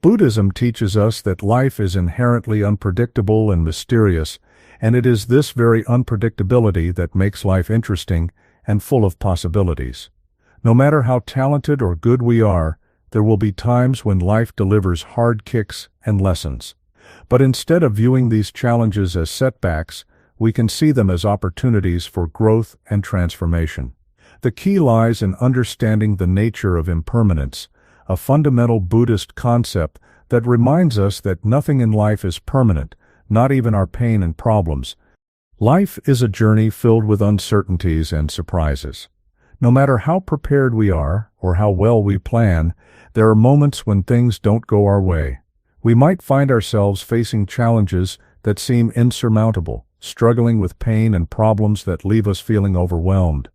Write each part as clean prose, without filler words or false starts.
Buddhism teaches us that life is inherently unpredictable and mysterious, and it is this very unpredictability that makes life interesting and full of possibilities. No matter how talented or good we are, there will be times when life delivers hard kicks and lessons. But instead of viewing these challenges as setbacks, we can see them as opportunities for growth and transformation. The key lies in understanding the nature of impermanence, a fundamental Buddhist concept that reminds us that nothing in life is permanent, not even our pain and problems. Life is a journey filled with uncertainties and surprises. No matter how prepared we are, or how well we plan, there are moments when things don't go our way. We might find ourselves facing challenges that seem insurmountable, struggling with pain and problems that leave us feeling overwhelmed.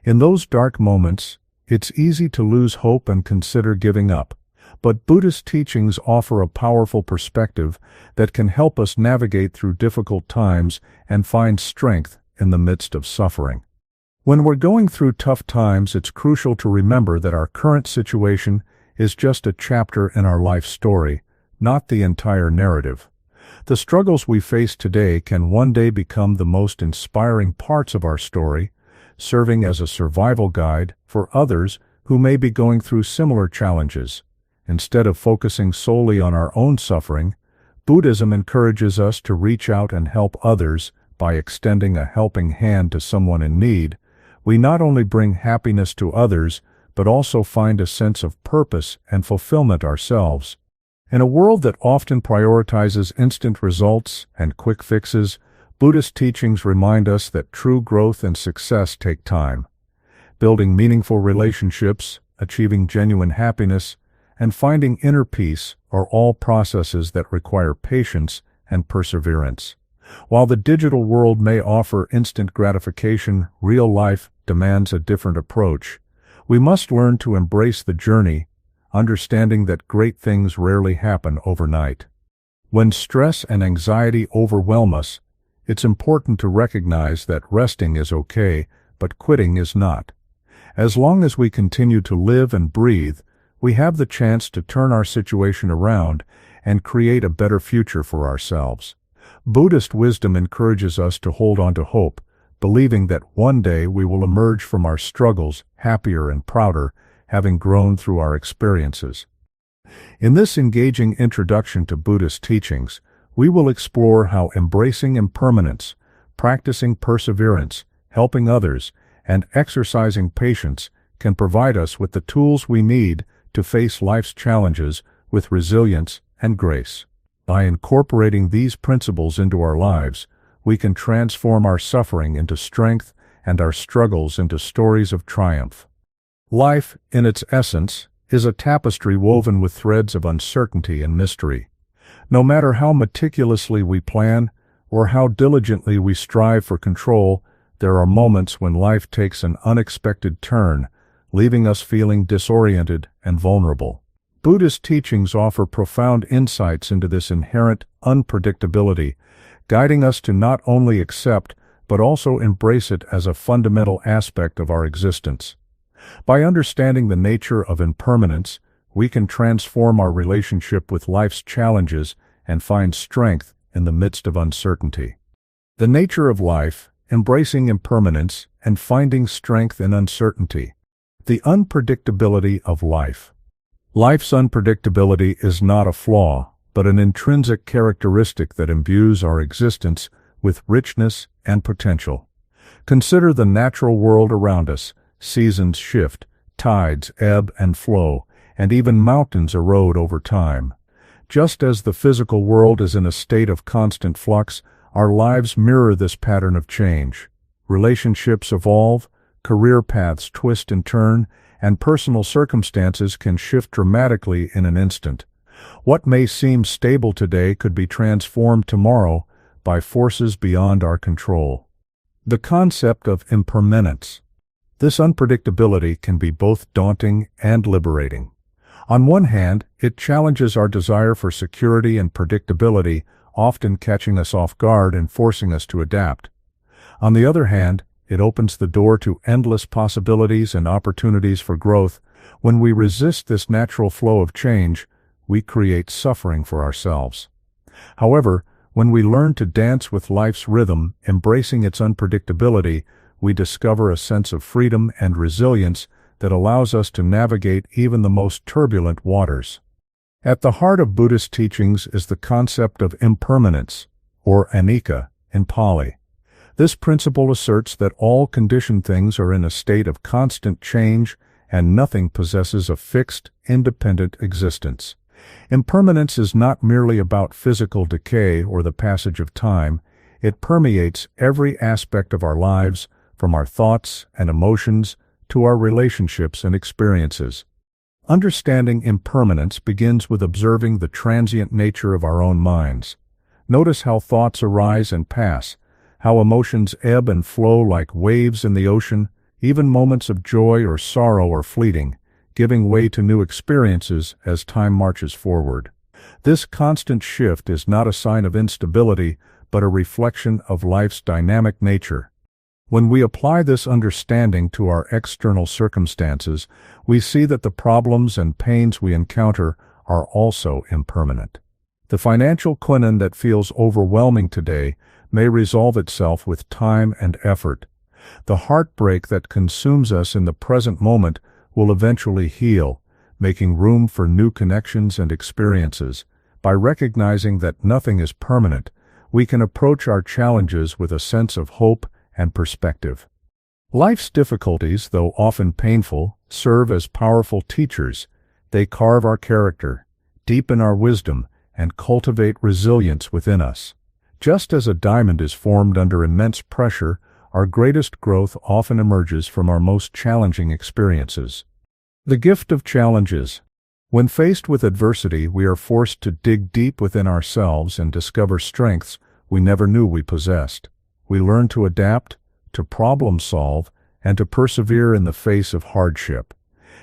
In those dark moments, it's easy to lose hope and consider giving up. But Buddhist teachings offer a powerful perspective that can help us navigate through difficult times and find strength in the midst of suffering. When we're going through tough times, it's crucial to remember that our current situation is just a chapter in our life story, not the entire narrative. The struggles we face today can one day become the most inspiring parts of our story, serving as a survival guide for others who may be going through similar challenges. Instead of focusing solely on our own suffering, Buddhism encourages us to reach out and help others by extending a helping hand to someone in need. We not only bring happiness to others, but also find a sense of purpose and fulfillment ourselves. In a world that often prioritizes instant results and quick fixes, Buddhist teachings remind us that true growth and success take time. Building meaningful relationships, achieving genuine happiness, and finding inner peace are all processes that require patience and perseverance. While the digital world may offer instant gratification, real life demands a different approach. We must learn to embrace the journey, understanding that great things rarely happen overnight. When stress and anxiety overwhelm us, it's important to recognize that resting is okay, but quitting is not. As long as we continue to live and breathe, we have the chance to turn our situation around and create a better future for ourselves. Buddhist wisdom encourages us to hold on to hope, believing that one day we will emerge from our struggles happier and prouder, having grown through our experiences. In this engaging introduction to Buddhist teachings, we will explore how embracing impermanence, practicing perseverance, helping others, and exercising patience can provide us with the tools we need to face life's challenges with resilience and grace. By incorporating these principles into our lives, we can transform our suffering into strength and our struggles into stories of triumph. Life, in its essence, is a tapestry woven with threads of uncertainty and mystery. No matter how meticulously we plan or how diligently we strive for control, there are moments when life takes an unexpected turn, leaving us feeling disoriented and vulnerable. Buddhist teachings offer profound insights into this inherent unpredictability, guiding us to not only accept but also embrace it as a fundamental aspect of our existence. By understanding the nature of impermanence, we can transform our relationship with life's challenges and find strength in the midst of uncertainty. The nature of life, embracing impermanence, and finding strength in uncertainty. The unpredictability of life. Life's unpredictability is not a flaw, but an intrinsic characteristic that imbues our existence with richness and potential. Consider the natural world around us. Seasons shift, tides ebb and flow, and even mountains erode over time. Just as the physical world is in a state of constant flux, our lives mirror this pattern of change. Relationships evolve, career paths twist and turn, and personal circumstances can shift dramatically in an instant. What may seem stable today could be transformed tomorrow by forces beyond our control. The concept of impermanence. This unpredictability can be both daunting and liberating. On one hand, it challenges our desire for security and predictability, often catching us off guard and forcing us to adapt. On the other hand, it opens the door to endless possibilities and opportunities for growth. When we resist this natural flow of change, we create suffering for ourselves. However, when we learn to dance with life's rhythm, embracing its unpredictability, we discover a sense of freedom and resilience that allows us to navigate even the most turbulent waters. At the heart of Buddhist teachings is the concept of impermanence, or anicca in Pali. This principle asserts that all conditioned things are in a state of constant change and nothing possesses a fixed, independent existence. Impermanence is not merely about physical decay or the passage of time. It permeates every aspect of our lives, from our thoughts and emotions to our relationships and experiences. Understanding impermanence begins with observing the transient nature of our own minds. Notice how thoughts arise and pass, how emotions ebb and flow like waves in the ocean. Even moments of joy or sorrow are fleeting, giving way to new experiences as time marches forward. This constant shift is not a sign of instability, but a reflection of life's dynamic nature. When we apply this understanding to our external circumstances, we see that the problems and pains we encounter are also impermanent. The financial quinine that feels overwhelming today may resolve itself with time and effort. The heartbreak that consumes us in the present moment will eventually heal, making room for new connections and experiences. By recognizing that nothing is permanent, we can approach our challenges with a sense of hope and perspective. Life's difficulties, though often painful, serve as powerful teachers. They carve our character, deepen our wisdom, and cultivate resilience within us. Just as a diamond is formed under immense pressure, our greatest growth often emerges from our most challenging experiences. The gift of challenges. When faced with adversity, we are forced to dig deep within ourselves and discover strengths we never knew we possessed. We learn to adapt, to problem solve, and to persevere in the face of hardship.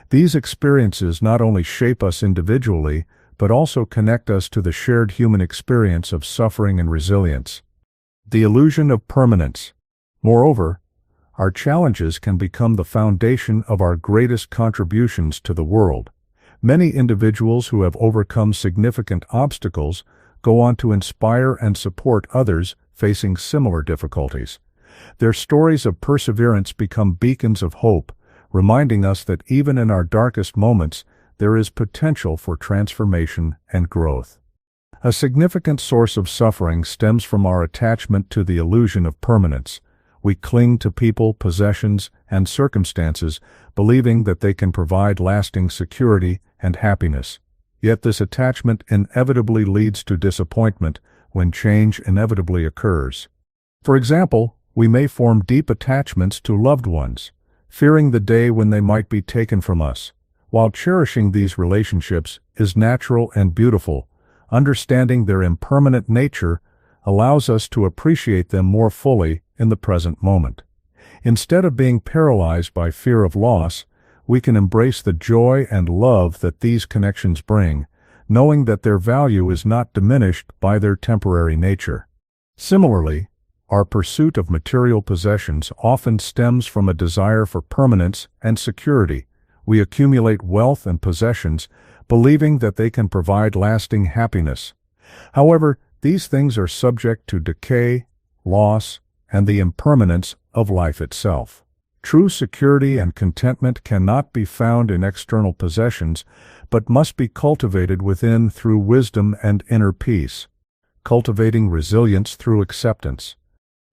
These experiences not only shape us individually, but also connect us to the shared human experience of suffering and resilience. The illusion of permanence. Moreover, our challenges can become the foundation of our greatest contributions to the world. Many individuals who have overcome significant obstacles go on to inspire and support others facing similar difficulties. Their stories of perseverance become beacons of hope, reminding us that even in our darkest moments, there is potential for transformation and growth. A significant source of suffering stems from our attachment to the illusion of permanence. We cling to people, possessions, and circumstances, believing that they can provide lasting security and happiness. Yet this attachment inevitably leads to disappointment when change inevitably occurs. For example, we may form deep attachments to loved ones, fearing the day when they might be taken from us. While cherishing these relationships is natural and beautiful, understanding their impermanent nature allows us to appreciate them more fully in the present moment. Instead of being paralyzed by fear of loss, we can embrace the joy and love that these connections bring, knowing that their value is not diminished by their temporary nature. Similarly, our pursuit of material possessions often stems from a desire for permanence and security. We accumulate wealth and possessions, believing that they can provide lasting happiness. However, these things are subject to decay, loss, and the impermanence of life itself. True security and contentment cannot be found in external possessions, but must be cultivated within through wisdom and inner peace. Cultivating resilience through acceptance.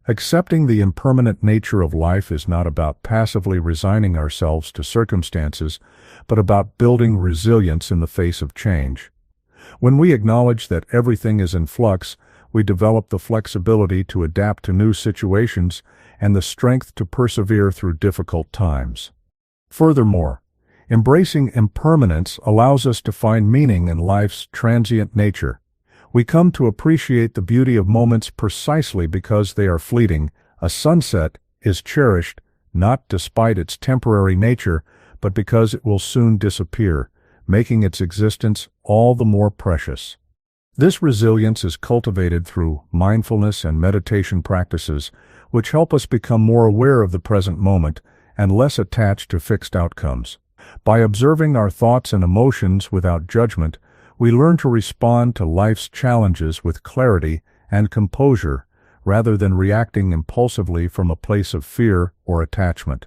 Accepting the impermanent nature of life is not about passively resigning ourselves to circumstances, but about building resilience in the face of change. When we acknowledge that everything is in flux, we develop the flexibility to adapt to new situations and the strength to persevere through difficult times. Furthermore, embracing impermanence allows us to find meaning in life's transient nature. We come to appreciate the beauty of moments precisely because they are fleeting. A sunset is cherished not despite its temporary nature, but because it will soon disappear, making its existence all the more precious. This resilience is cultivated through mindfulness and meditation practices, which help us become more aware of the present moment and less attached to fixed outcomes. By observing our thoughts and emotions without judgment, We learn to respond to life's challenges with clarity and composure rather than reacting impulsively from a place of fear or attachment.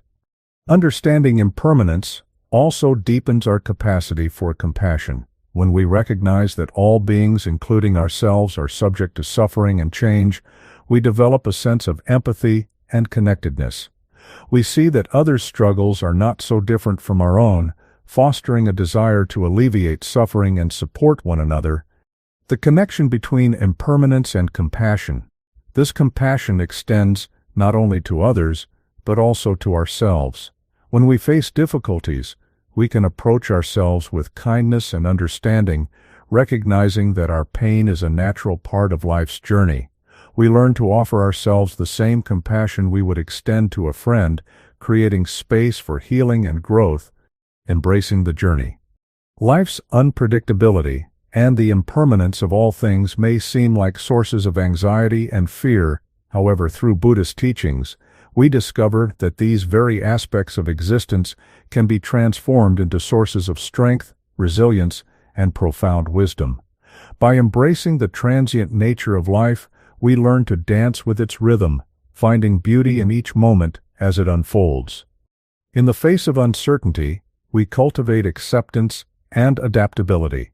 Understanding impermanence also deepens our capacity for compassion. When we recognize that all beings, including ourselves, are subject to suffering and change, we develop a sense of empathy and connectedness. We see that others' struggles are not so different from our own, fostering a desire to alleviate suffering and support one another. The connection between impermanence and compassion. This compassion extends not only to others, but also to ourselves. When we face difficulties, we can approach ourselves with kindness and understanding, recognizing that our pain is a natural part of life's journey. We learn to offer ourselves the same compassion we would extend to a friend, creating space for healing and growth, embracing the journey. Life's unpredictability and the impermanence of all things may seem like sources of anxiety and fear. However, through Buddhist teachings, we discover that these very aspects of existence can be transformed into sources of strength, resilience, and profound wisdom. By embracing the transient nature of life, we learn to dance with its rhythm, finding beauty in each moment as it unfolds. In the face of uncertainty, we cultivate acceptance and adaptability.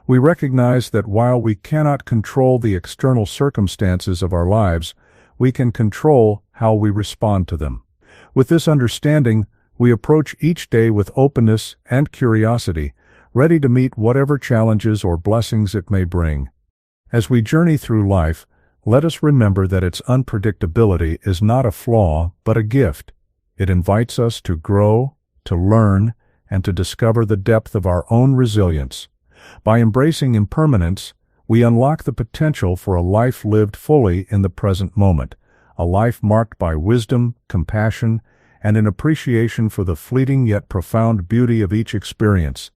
We recognize that while we cannot control the external circumstances of our lives, we can control how we respond to them. With this understanding, we approach each day with openness and curiosity, ready to meet whatever challenges or blessings it may bring. As we journey through life, let us remember that its unpredictability is not a flaw, but a gift. It invites us to grow, to learn, and to discover the depth of our own resilience. By embracing impermanence, we unlock the potential for a life lived fully in the present moment, a life marked by wisdom, compassion, and an appreciation for the fleeting yet profound beauty of each experience.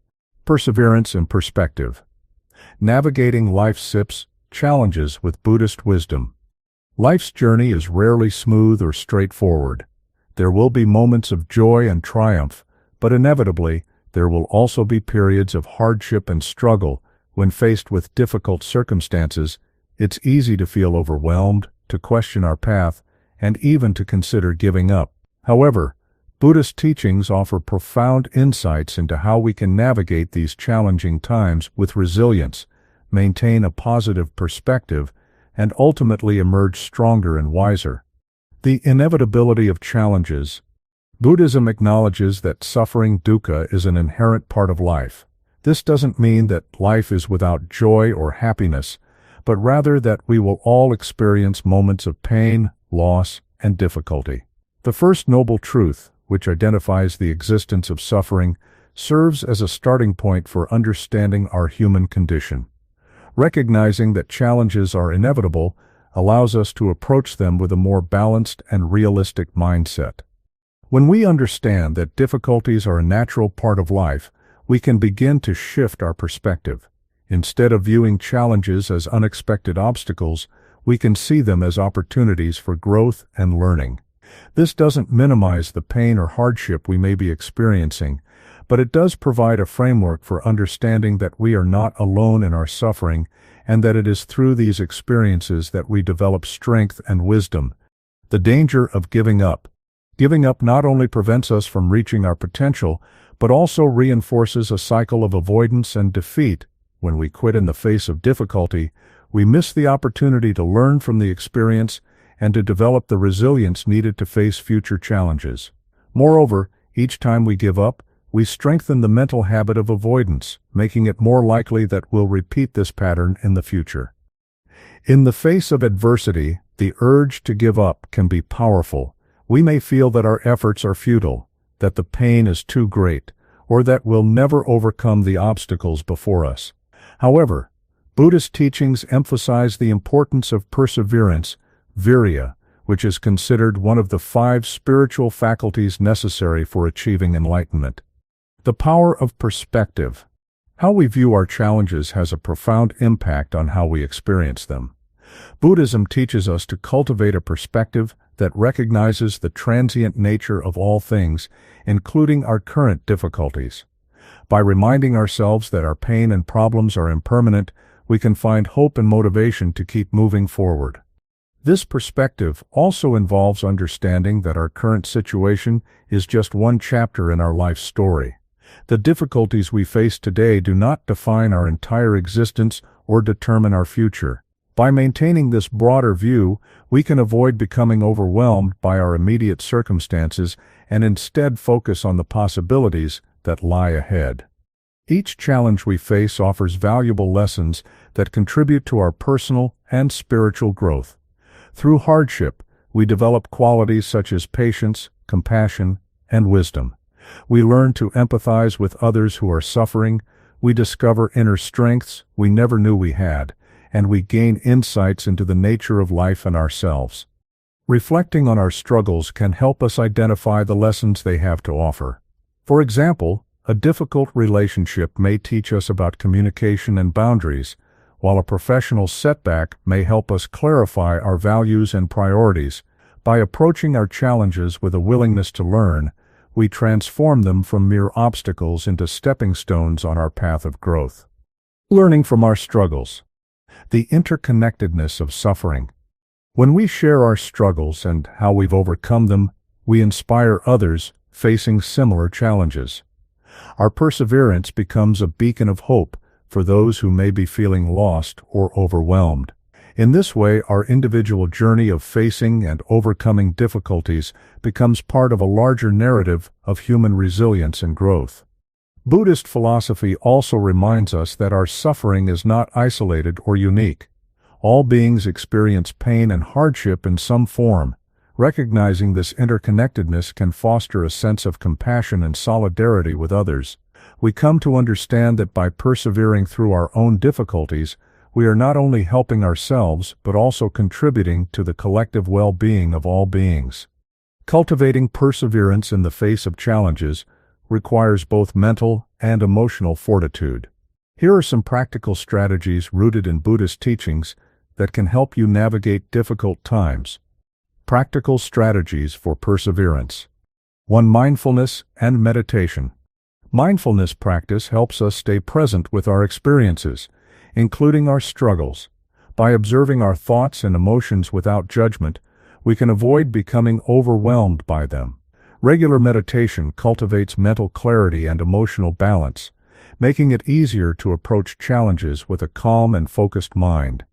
Perseverance and perspective. Navigating life's challenges with Buddhist wisdom. Life's journey is rarely smooth or straightforward. There will be moments of joy and triumph, but inevitably, there will also be periods of hardship and struggle. When faced with difficult circumstances, it's easy to feel overwhelmed, to question our path, and even to consider giving up. However, Buddhist teachings offer profound insights into how we can navigate these challenging times with resilience, maintain a positive perspective, and ultimately emerge stronger and wiser. The inevitability of challenges. Buddhism acknowledges that suffering, dukkha, is an inherent part of life. This doesn't mean that life is without joy or happiness, but rather that we will all experience moments of pain, loss, and difficulty. The first noble truth, which identifies the existence of suffering, serves as a starting point for understanding our human condition. Recognizing that challenges are inevitable allows us to approach them with a more balanced and realistic mindset. When we understand that difficulties are a natural part of life, we can begin to shift our perspective. Instead of viewing challenges as unexpected obstacles, we can see them as opportunities for growth and learning. This doesn't minimize the pain or hardship we may be experiencing, but it does provide a framework for understanding that we are not alone in our suffering, and that it is through these experiences that we develop strength and wisdom. The danger of giving up. Giving up not only prevents us from reaching our potential, but also reinforces a cycle of avoidance and defeat. When we quit in the face of difficulty, we miss the opportunity to learn from the experience and to develop the resilience needed to face future challenges. Moreover, each time we give up, we strengthen the mental habit of avoidance, making it more likely that we'll repeat this pattern in the future. In the face of adversity, the urge to give up can be powerful. We may feel that our efforts are futile, that the pain is too great, or that we'll never overcome the obstacles before us. However, Buddhist teachings emphasize the importance of perseverance, virya, which is considered one of the 5 spiritual faculties necessary for achieving enlightenment. The power of perspective. How we view our challenges has a profound impact on how we experience them. Buddhism teaches us to cultivate a perspective that recognizes the transient nature of all things, including our current difficulties. By reminding ourselves that our pain and problems are impermanent, we can find hope and motivation to keep moving forward. This perspective also involves understanding that our current situation is just one chapter in our life story. The difficulties we face today do not define our entire existence or determine our future. By maintaining this broader view, we can avoid becoming overwhelmed by our immediate circumstances and instead focus on the possibilities that lie ahead. Each challenge we face offers valuable lessons that contribute to our personal and spiritual growth. Through hardship, we develop qualities such as patience, compassion, and wisdom. We learn to empathize with others who are suffering, we discover inner strengths we never knew we had, and we gain insights into the nature of life and ourselves. Reflecting on our struggles can help us identify the lessons they have to offer. For example, a difficult relationship may teach us about communication and boundaries, while a professional setback may help us clarify our values and priorities. By approaching our challenges with a willingness to learn, we transform them from mere obstacles into stepping stones on our path of growth. Learning from our struggles. The interconnectedness of suffering. When we share our struggles and how we've overcome them, we inspire others facing similar challenges. Our perseverance becomes a beacon of hope for those who may be feeling lost or overwhelmed. In this way, our individual journey of facing and overcoming difficulties becomes part of a larger narrative of human resilience and growth. Buddhist philosophy also reminds us that our suffering is not isolated or unique. All beings experience pain and hardship in some form. Recognizing this interconnectedness can foster a sense of compassion and solidarity with others. We come to understand that by persevering through our own difficulties, we are not only helping ourselves but also contributing to the collective well-being of all beings. Cultivating perseverance in the face of challenges requires both mental and emotional fortitude. Here are some practical strategies rooted in Buddhist teachings that can help you navigate difficult times. Practical strategies for perseverance. 1. Mindfulness and meditation. Mindfulness practice helps us stay present with our experiences, including our struggles. By observing our thoughts and emotions without judgment, we can avoid becoming overwhelmed by them. Regular meditation cultivates mental clarity and emotional balance, making it easier to approach challenges with a calm and focused mind.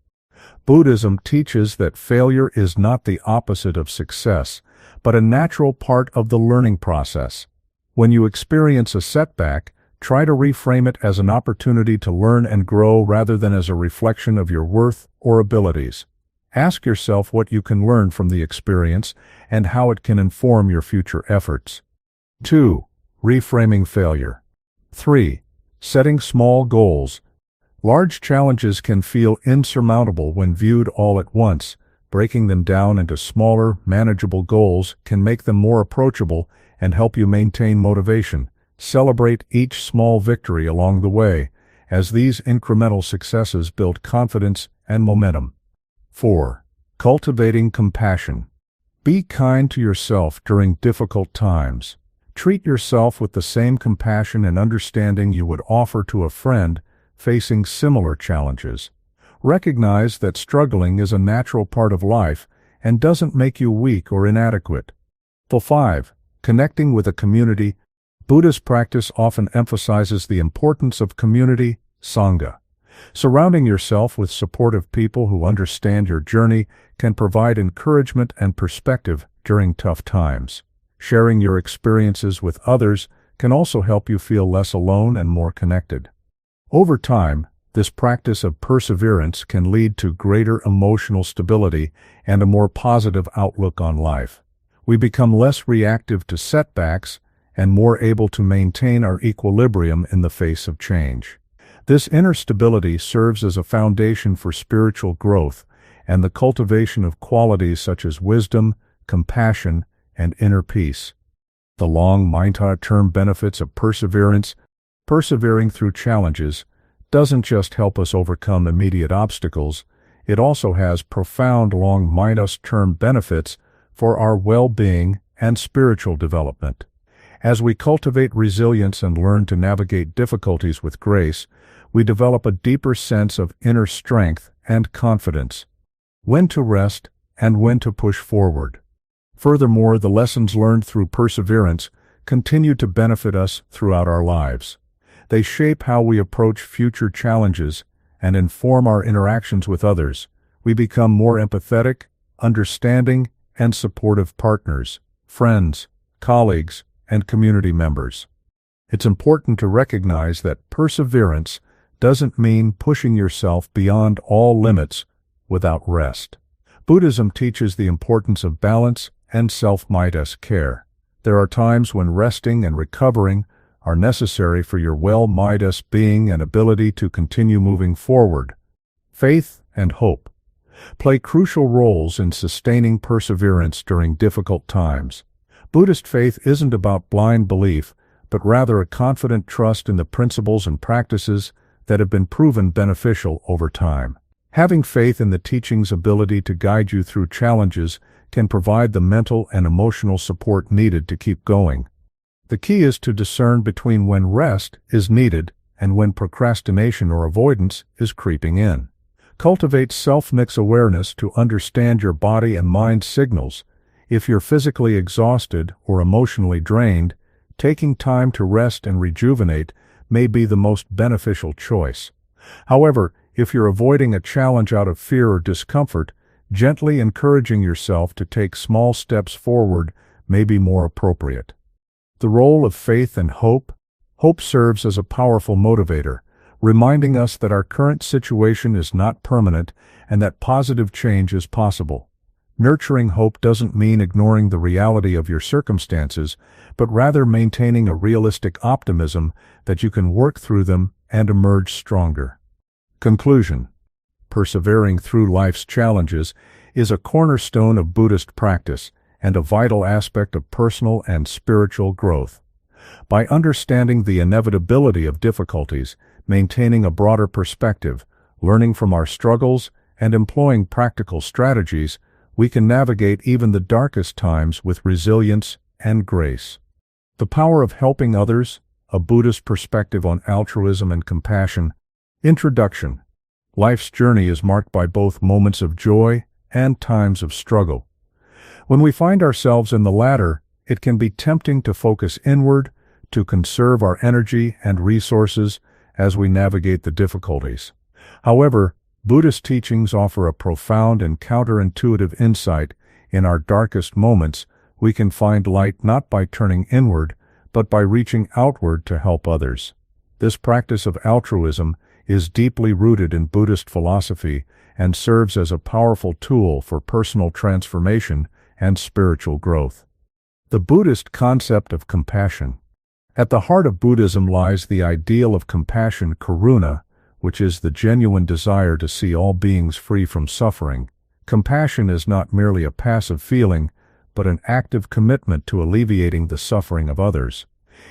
Buddhism teaches that failure is not the opposite of success, but a natural part of the learning process. When you experience a setback, try to reframe it as an opportunity to learn and grow rather than as a reflection of your worth or abilities. Ask yourself what you can learn from the experience and how it can inform your future efforts. 2. Reframing failure. 3. Setting small goals. Large challenges can feel insurmountable when viewed all at once. Breaking them down into smaller, manageable goals can make them more approachable and help you maintain motivation. Celebrate each small victory along the way, as these incremental successes build confidence and momentum. 4. Cultivating compassion. Be kind to yourself during difficult times. Treat yourself with the same compassion and understanding you would offer to a friend facing similar challenges. Recognize that struggling is a natural part of life and doesn't make you weak or inadequate. 5. Connecting with a community. Buddhist practice often emphasizes the importance of community, sangha. Surrounding yourself with supportive people who understand your journey can provide encouragement and perspective during tough times. Sharing your experiences with others can also help you feel less alone and more connected. Over time, this practice of perseverance can lead to greater emotional stability and a more positive outlook on life. We become less reactive to setbacks and more able to maintain our equilibrium in the face of change. This inner stability serves as a foundation for spiritual growth and the cultivation of qualities such as wisdom, compassion, and inner peace. The long-term benefits of perseverance. Persevering through challenges doesn't just help us overcome immediate obstacles, it also has profound long-term benefits for our well-being and spiritual development. As we cultivate resilience and learn to navigate difficulties with grace, we develop a deeper sense of inner strength and confidence. When to rest and when to push forward. Furthermore, the lessons learned through perseverance continue to benefit us throughout our lives. They shape how we approach future challenges and inform our interactions with others. We become more empathetic, understanding, and supportive partners, friends, colleagues, and community members. It's important to recognize that perseverance doesn't mean pushing yourself beyond all limits without rest. Buddhism teaches the importance of balance and self-minded care. There are times when resting and recovering are necessary for your well-minded being and ability to continue moving forward. Faith and hope play crucial roles in sustaining perseverance during difficult times. Buddhist faith isn't about blind belief, but rather a confident trust in the principles and practices that have been proven beneficial over time. Having faith in the teaching's ability to guide you through challenges can provide the mental and emotional support needed to keep going. The key is to discern between when rest is needed and when procrastination or avoidance is creeping in. Cultivate self-mix awareness to understand your body and mind signals. If you're physically exhausted or emotionally drained, taking time to rest and rejuvenate may be the most beneficial choice. However, if you're avoiding a challenge out of fear or discomfort, gently encouraging yourself to take small steps forward may be more appropriate. The role of faith and hope. Hope serves as a powerful motivator, reminding us that our current situation is not permanent and that positive change is possible. Nurturing hope doesn't mean ignoring the reality of your circumstances, but rather maintaining a realistic optimism that you can work through them and emerge stronger. Conclusion. Persevering through life's challenges is a cornerstone of Buddhist practice and a vital aspect of personal and spiritual growth. By understanding the inevitability of difficulties, maintaining a broader perspective, learning from our struggles, and employing practical strategies, we can navigate even the darkest times with resilience and grace. The power of helping others, a Buddhist perspective on altruism and compassion. Introduction. Life's journey is marked by both moments of joy and times of struggle. When we find ourselves in the latter, it can be tempting to focus inward, to conserve our energy and resources as we navigate the difficulties. However, Buddhist teachings offer a profound and counterintuitive insight. In our darkest moments, we can find light not by turning inward, but by reaching outward to help others. This practice of altruism is deeply rooted in Buddhist philosophy and serves as a powerful tool for personal transformation and spiritual growth. The Buddhist concept of compassion. At the heart of Buddhism lies the ideal of compassion, karuna, which is the genuine desire to see all beings free from suffering. Compassion is not merely a passive feeling, but an active commitment to alleviating the suffering of others.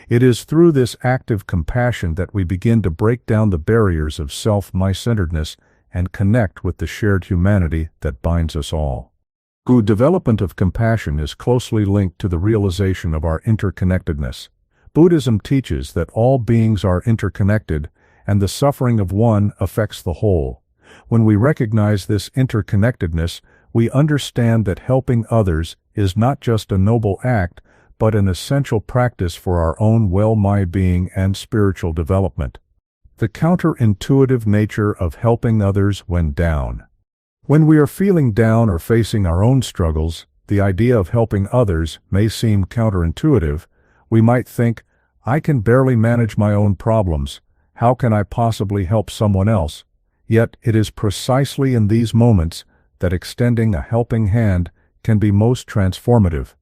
It is through this active compassion that we begin to break down the barriers of self-centeredness and connect with the shared humanity that binds us all. Good development of compassion is closely linked to the realization of our interconnectedness. Buddhism teaches that all beings are interconnected, and the suffering of one affects the whole. When we recognize this interconnectedness, we understand that helping others is not just a noble act, but an essential practice for our own well-being and spiritual development. The counterintuitive nature of helping others when down. When we are feeling down or facing our own struggles, the idea of helping others may seem counterintuitive. We might think, I can barely manage my own problems. How can I possibly help someone else? Yet it is precisely in these moments that extending a helping hand can be most transformative.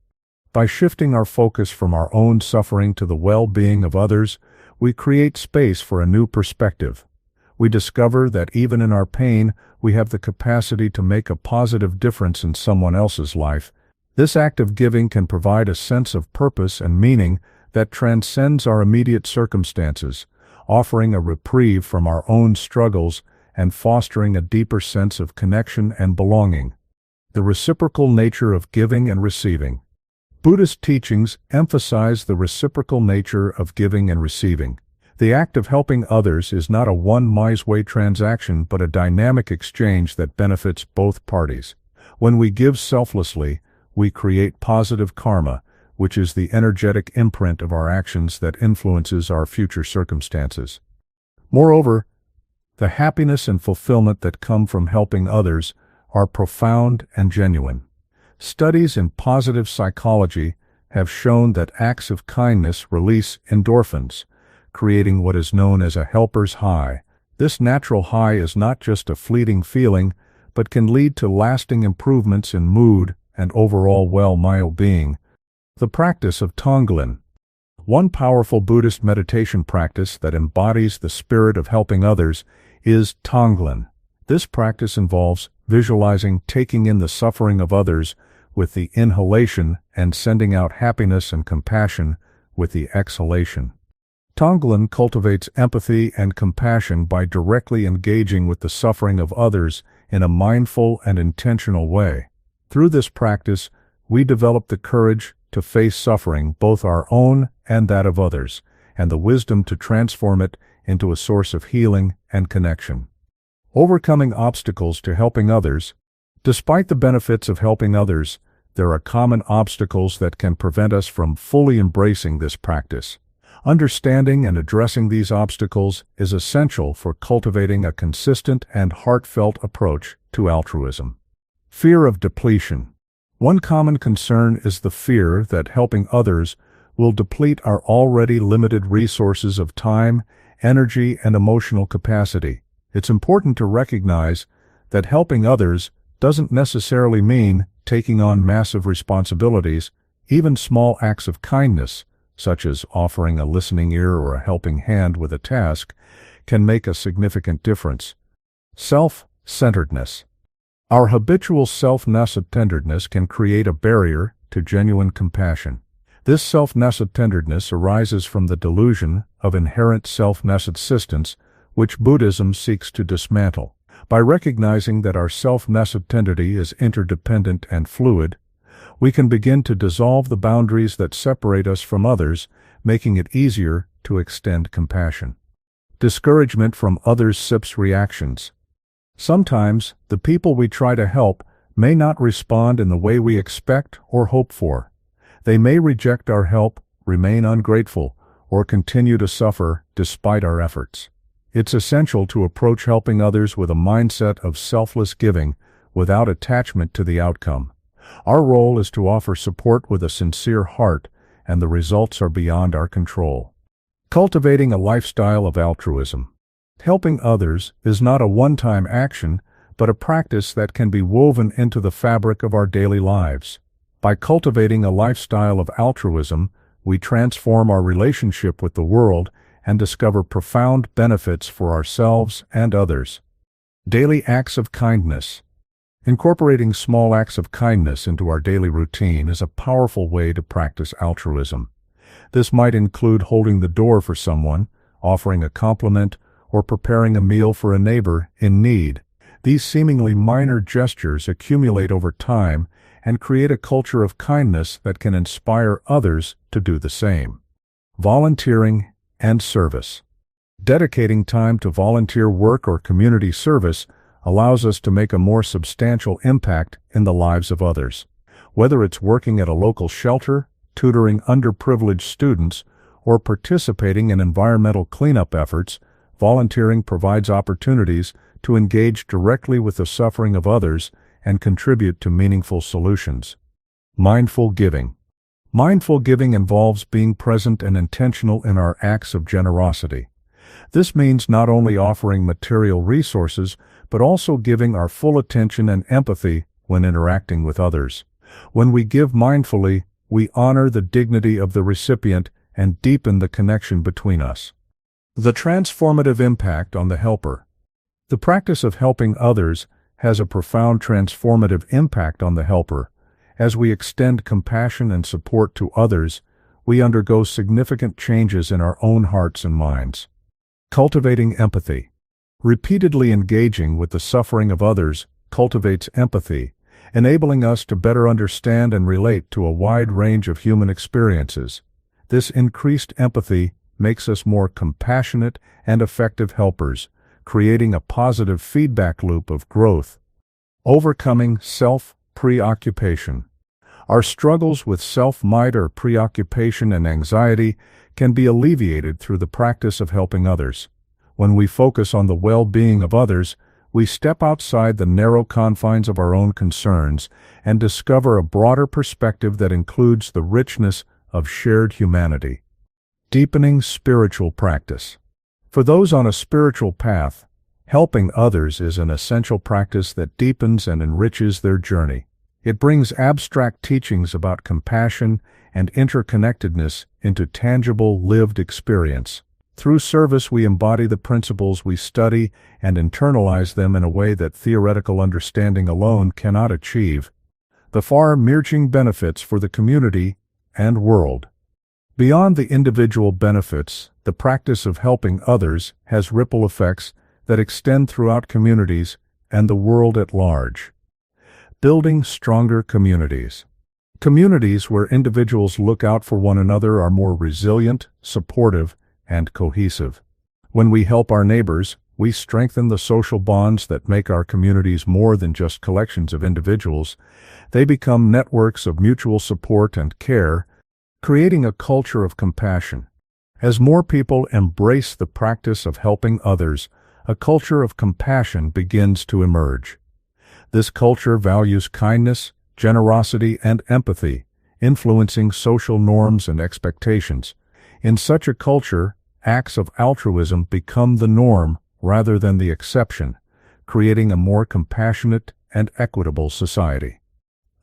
By shifting our focus from our own suffering to the well-being of others, we create space for a new perspective. We discover that even in our pain, we have the capacity to make a positive difference in someone else's life. This act of giving can provide a sense of purpose and meaning that transcends our immediate circumstances, offering a reprieve from our own struggles and fostering a deeper sense of connection and belonging. The reciprocal nature of giving and receiving. Buddhist teachings emphasize the reciprocal nature of giving and receiving. The act of helping others is not a one-way transaction but a dynamic exchange that benefits both parties. When we give selflessly, we create positive karma, which is the energetic imprint of our actions that influences our future circumstances. Moreover, the happiness and fulfillment that come from helping others are profound and genuine. Studies in positive psychology have shown that acts of kindness release endorphins, creating what is known as a helper's high. This natural high is not just a fleeting feeling, but can lead to lasting improvements in mood and overall well-being. The practice of Tonglen. One powerful Buddhist meditation practice that embodies the spirit of helping others is Tonglen. This practice involves visualizing taking in the suffering of others with the inhalation and sending out happiness and compassion with the exhalation. Tonglen cultivates empathy and compassion by directly engaging with the suffering of others in a mindful and intentional way. Through this practice, we develop the courage to face suffering, both our own and that of others, and the wisdom to transform it into a source of healing and connection. Overcoming obstacles to helping others. Despite the benefits of helping others, there are common obstacles that can prevent us from fully embracing this practice. Understanding and addressing these obstacles is essential for cultivating a consistent and heartfelt approach to altruism. Fear of depletion. One common concern is the fear that helping others will deplete our already limited resources of time, energy, and emotional capacity. It's important to recognize that helping others doesn't necessarily mean taking on massive responsibilities. Even small acts of kindness, such as offering a listening ear or a helping hand with a task, can make a significant difference. Self-centeredness. Our habitual self-centeredness can create a barrier to genuine compassion. This self-centeredness arises from the delusion of inherent self-existence, which Buddhism seeks to dismantle. By recognizing that our self-centeredness is interdependent and fluid, we can begin to dissolve the boundaries that separate us from others, making it easier to extend compassion. Discouragement from others' reactions. Sometimes, the people we try to help may not respond in the way we expect or hope for. They may reject our help, remain ungrateful, or continue to suffer despite our efforts. It's essential to approach helping others with a mindset of selfless giving without attachment to the outcome. Our role is to offer support with a sincere heart, and the results are beyond our control. Cultivating a lifestyle of altruism. Helping others is not a one-time action, but a practice that can be woven into the fabric of our daily lives. By cultivating a lifestyle of altruism, we transform our relationship with the world and discover profound benefits for ourselves and others. Daily acts of kindness. Incorporating small acts of kindness into our daily routine is a powerful way to practice altruism. This might include holding the door for someone, offering a compliment, or preparing a meal for a neighbor in need. These seemingly minor gestures accumulate over time and create a culture of kindness that can inspire others to do the same. Volunteering and service. Dedicating time to volunteer work or community service allows us to make a more substantial impact in the lives of others. Whether it's working at a local shelter, tutoring underprivileged students, or participating in environmental cleanup efforts, volunteering provides opportunities to engage directly with the suffering of others and contribute to meaningful solutions. Mindful giving. Mindful giving involves being present and intentional in our acts of generosity. This means not only offering material resources, but also giving our full attention and empathy when interacting with others. When we give mindfully, we honor the dignity of the recipient and deepen the connection between us. The transformative impact on the helper. The practice of helping others has a profound transformative impact on the helper. As we extend compassion and support to others, we undergo significant changes in our own hearts and minds. Cultivating empathy. Repeatedly engaging with the suffering of others cultivates empathy, enabling us to better understand and relate to a wide range of human experiences. This increased empathy makes us more compassionate and effective helpers, creating a positive feedback loop of growth. Overcoming self-preoccupation. Our struggles with self-mite or preoccupation and anxiety can be alleviated through the practice of helping others. When we focus on the well-being of others, we step outside the narrow confines of our own concerns and discover a broader perspective that includes the richness of shared humanity. Deepening spiritual practice. For those on a spiritual path, helping others is an essential practice that deepens and enriches their journey. It brings abstract teachings about compassion and interconnectedness into tangible, lived experience. Through service, we embody the principles we study and internalize them in a way that theoretical understanding alone cannot achieve. The far-reaching benefits for the community and world. Beyond the individual benefits, the practice of helping others has ripple effects that extend throughout communities and the world at large. Building stronger communities. Communities where individuals look out for one another are more resilient, supportive, and cohesive. When we help our neighbors, we strengthen the social bonds that make our communities more than just collections of individuals. They become networks of mutual support and care, creating a culture of compassion. As more people embrace the practice of helping others, a culture of compassion begins to emerge. This culture values kindness, generosity, and empathy, influencing social norms and expectations. In such a culture, acts of altruism become the norm rather than the exception, creating a more compassionate and equitable society.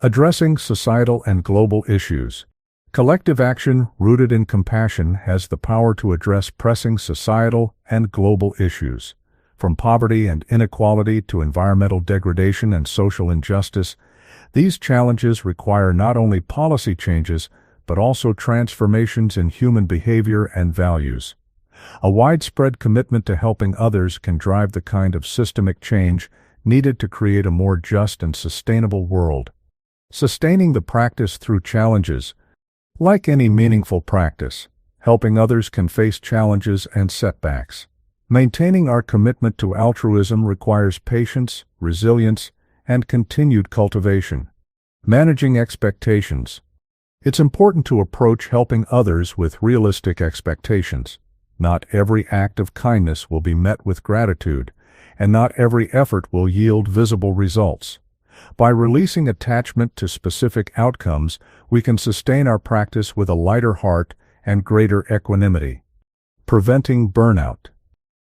Addressing societal and global issues. Collective action rooted in compassion has the power to address pressing societal and global issues. From poverty and inequality to environmental degradation and social injustice, these challenges require not only policy changes, but also transformations in human behavior and values. A widespread commitment to helping others can drive the kind of systemic change needed to create a more just and sustainable world. Sustaining the practice through challenges. Like any meaningful practice, helping others can face challenges and setbacks. Maintaining our commitment to altruism requires patience, resilience, and continued cultivation. Managing expectations. It's important to approach helping others with realistic expectations. Not every act of kindness will be met with gratitude, and not every effort will yield visible results. By releasing attachment to specific outcomes, we can sustain our practice with a lighter heart and greater equanimity. Preventing burnout.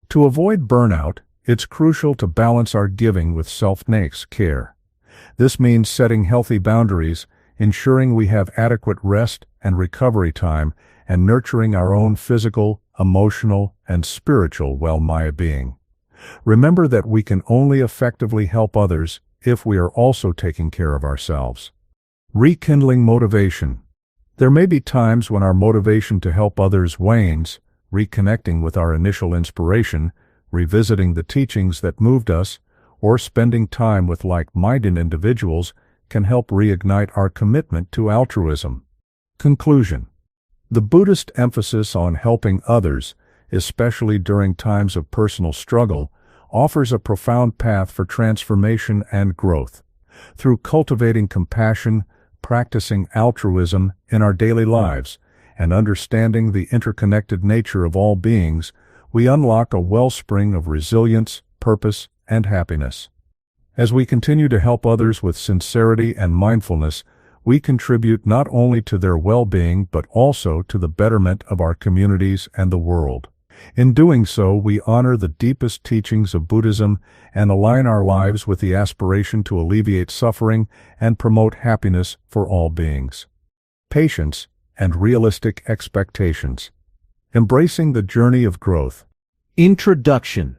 To avoid burnout, it's crucial to balance our giving with self-care. This means setting healthy boundaries, ensuring we have adequate rest and recovery time, and nurturing our own physical, emotional, and spiritual well-being. Remember that we can only effectively help others if we are also taking care of ourselves. Rekindling motivation. There may be times when our motivation to help others wanes. Reconnecting with our initial inspiration, revisiting the teachings that moved us, or spending time with like-minded individuals can help reignite our commitment to altruism. Conclusion. The Buddhist emphasis on helping others, especially during times of personal struggle, offers a profound path for transformation and growth. Through cultivating compassion, practicing altruism in our daily lives, and understanding the interconnected nature of all beings, we unlock a wellspring of resilience, purpose, and happiness. As we continue to help others with sincerity and mindfulness, we contribute not only to their well-being but also to the betterment of our communities and the world. In doing so, we honor the deepest teachings of Buddhism and align our lives with the aspiration to alleviate suffering and promote happiness for all beings. Patience and realistic expectations. Embracing the journey of growth. Introduction.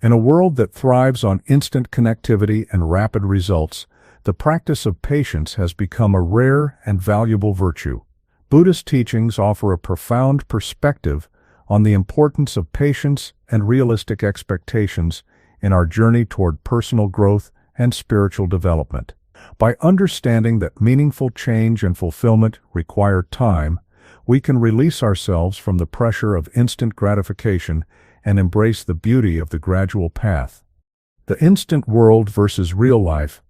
In a world that thrives on instant connectivity and rapid results, the practice of patience has become a rare and valuable virtue. Buddhist teachings offer a profound perspective on the importance of patience and realistic expectations in our journey toward personal growth and spiritual development. By understanding that meaningful change and fulfillment require time, we can release ourselves from the pressure of instant gratification and embrace the beauty of the gradual path. The instant world versus real life.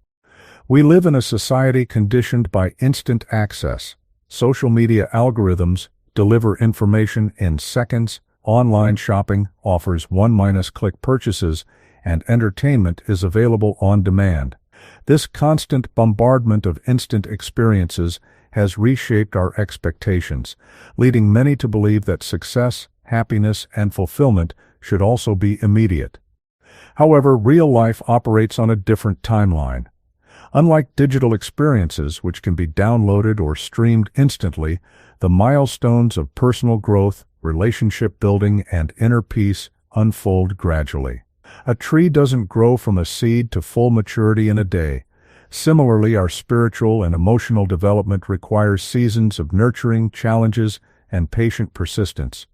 We live in a society conditioned by instant access. Social media algorithms deliver information in seconds, online shopping offers one-click purchases, and entertainment is available on demand. This constant bombardment of instant experiences has reshaped our expectations, leading many to believe that success, happiness, and fulfillment should also be immediate. However, real life operates on a different timeline. Unlike digital experiences, which can be downloaded or streamed instantly, the milestones of personal growth, relationship building, and inner peace unfold gradually. A tree doesn't grow from a seed to full maturity in a day. Similarly, our spiritual and emotional development requires seasons of nurturing, challenges, and patient persistence.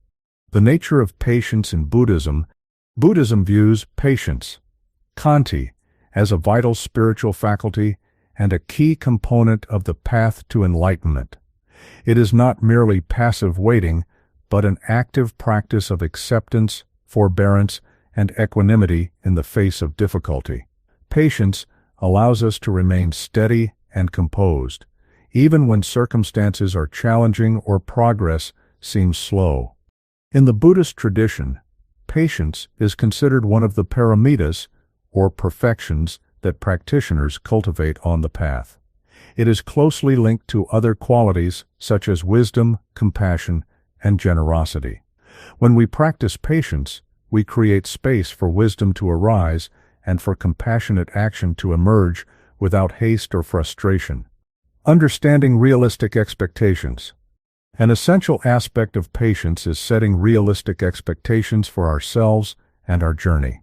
The nature of patience in Buddhism. Buddhism views patience, Kanti, as a vital spiritual faculty and a key component of the path to enlightenment. It is not merely passive waiting, but an active practice of acceptance, forbearance, and equanimity in the face of difficulty. Patience allows us to remain steady and composed, even when circumstances are challenging or progress seems slow. In the Buddhist tradition, patience is considered one of the paramitas, or perfections, that practitioners cultivate on the path. It is closely linked to other qualities such as wisdom, compassion, and generosity. When we practice patience, we create space for wisdom to arise and for compassionate action to emerge without haste or frustration. Understanding realistic expectations. An essential aspect of patience is setting realistic expectations for ourselves and our journey.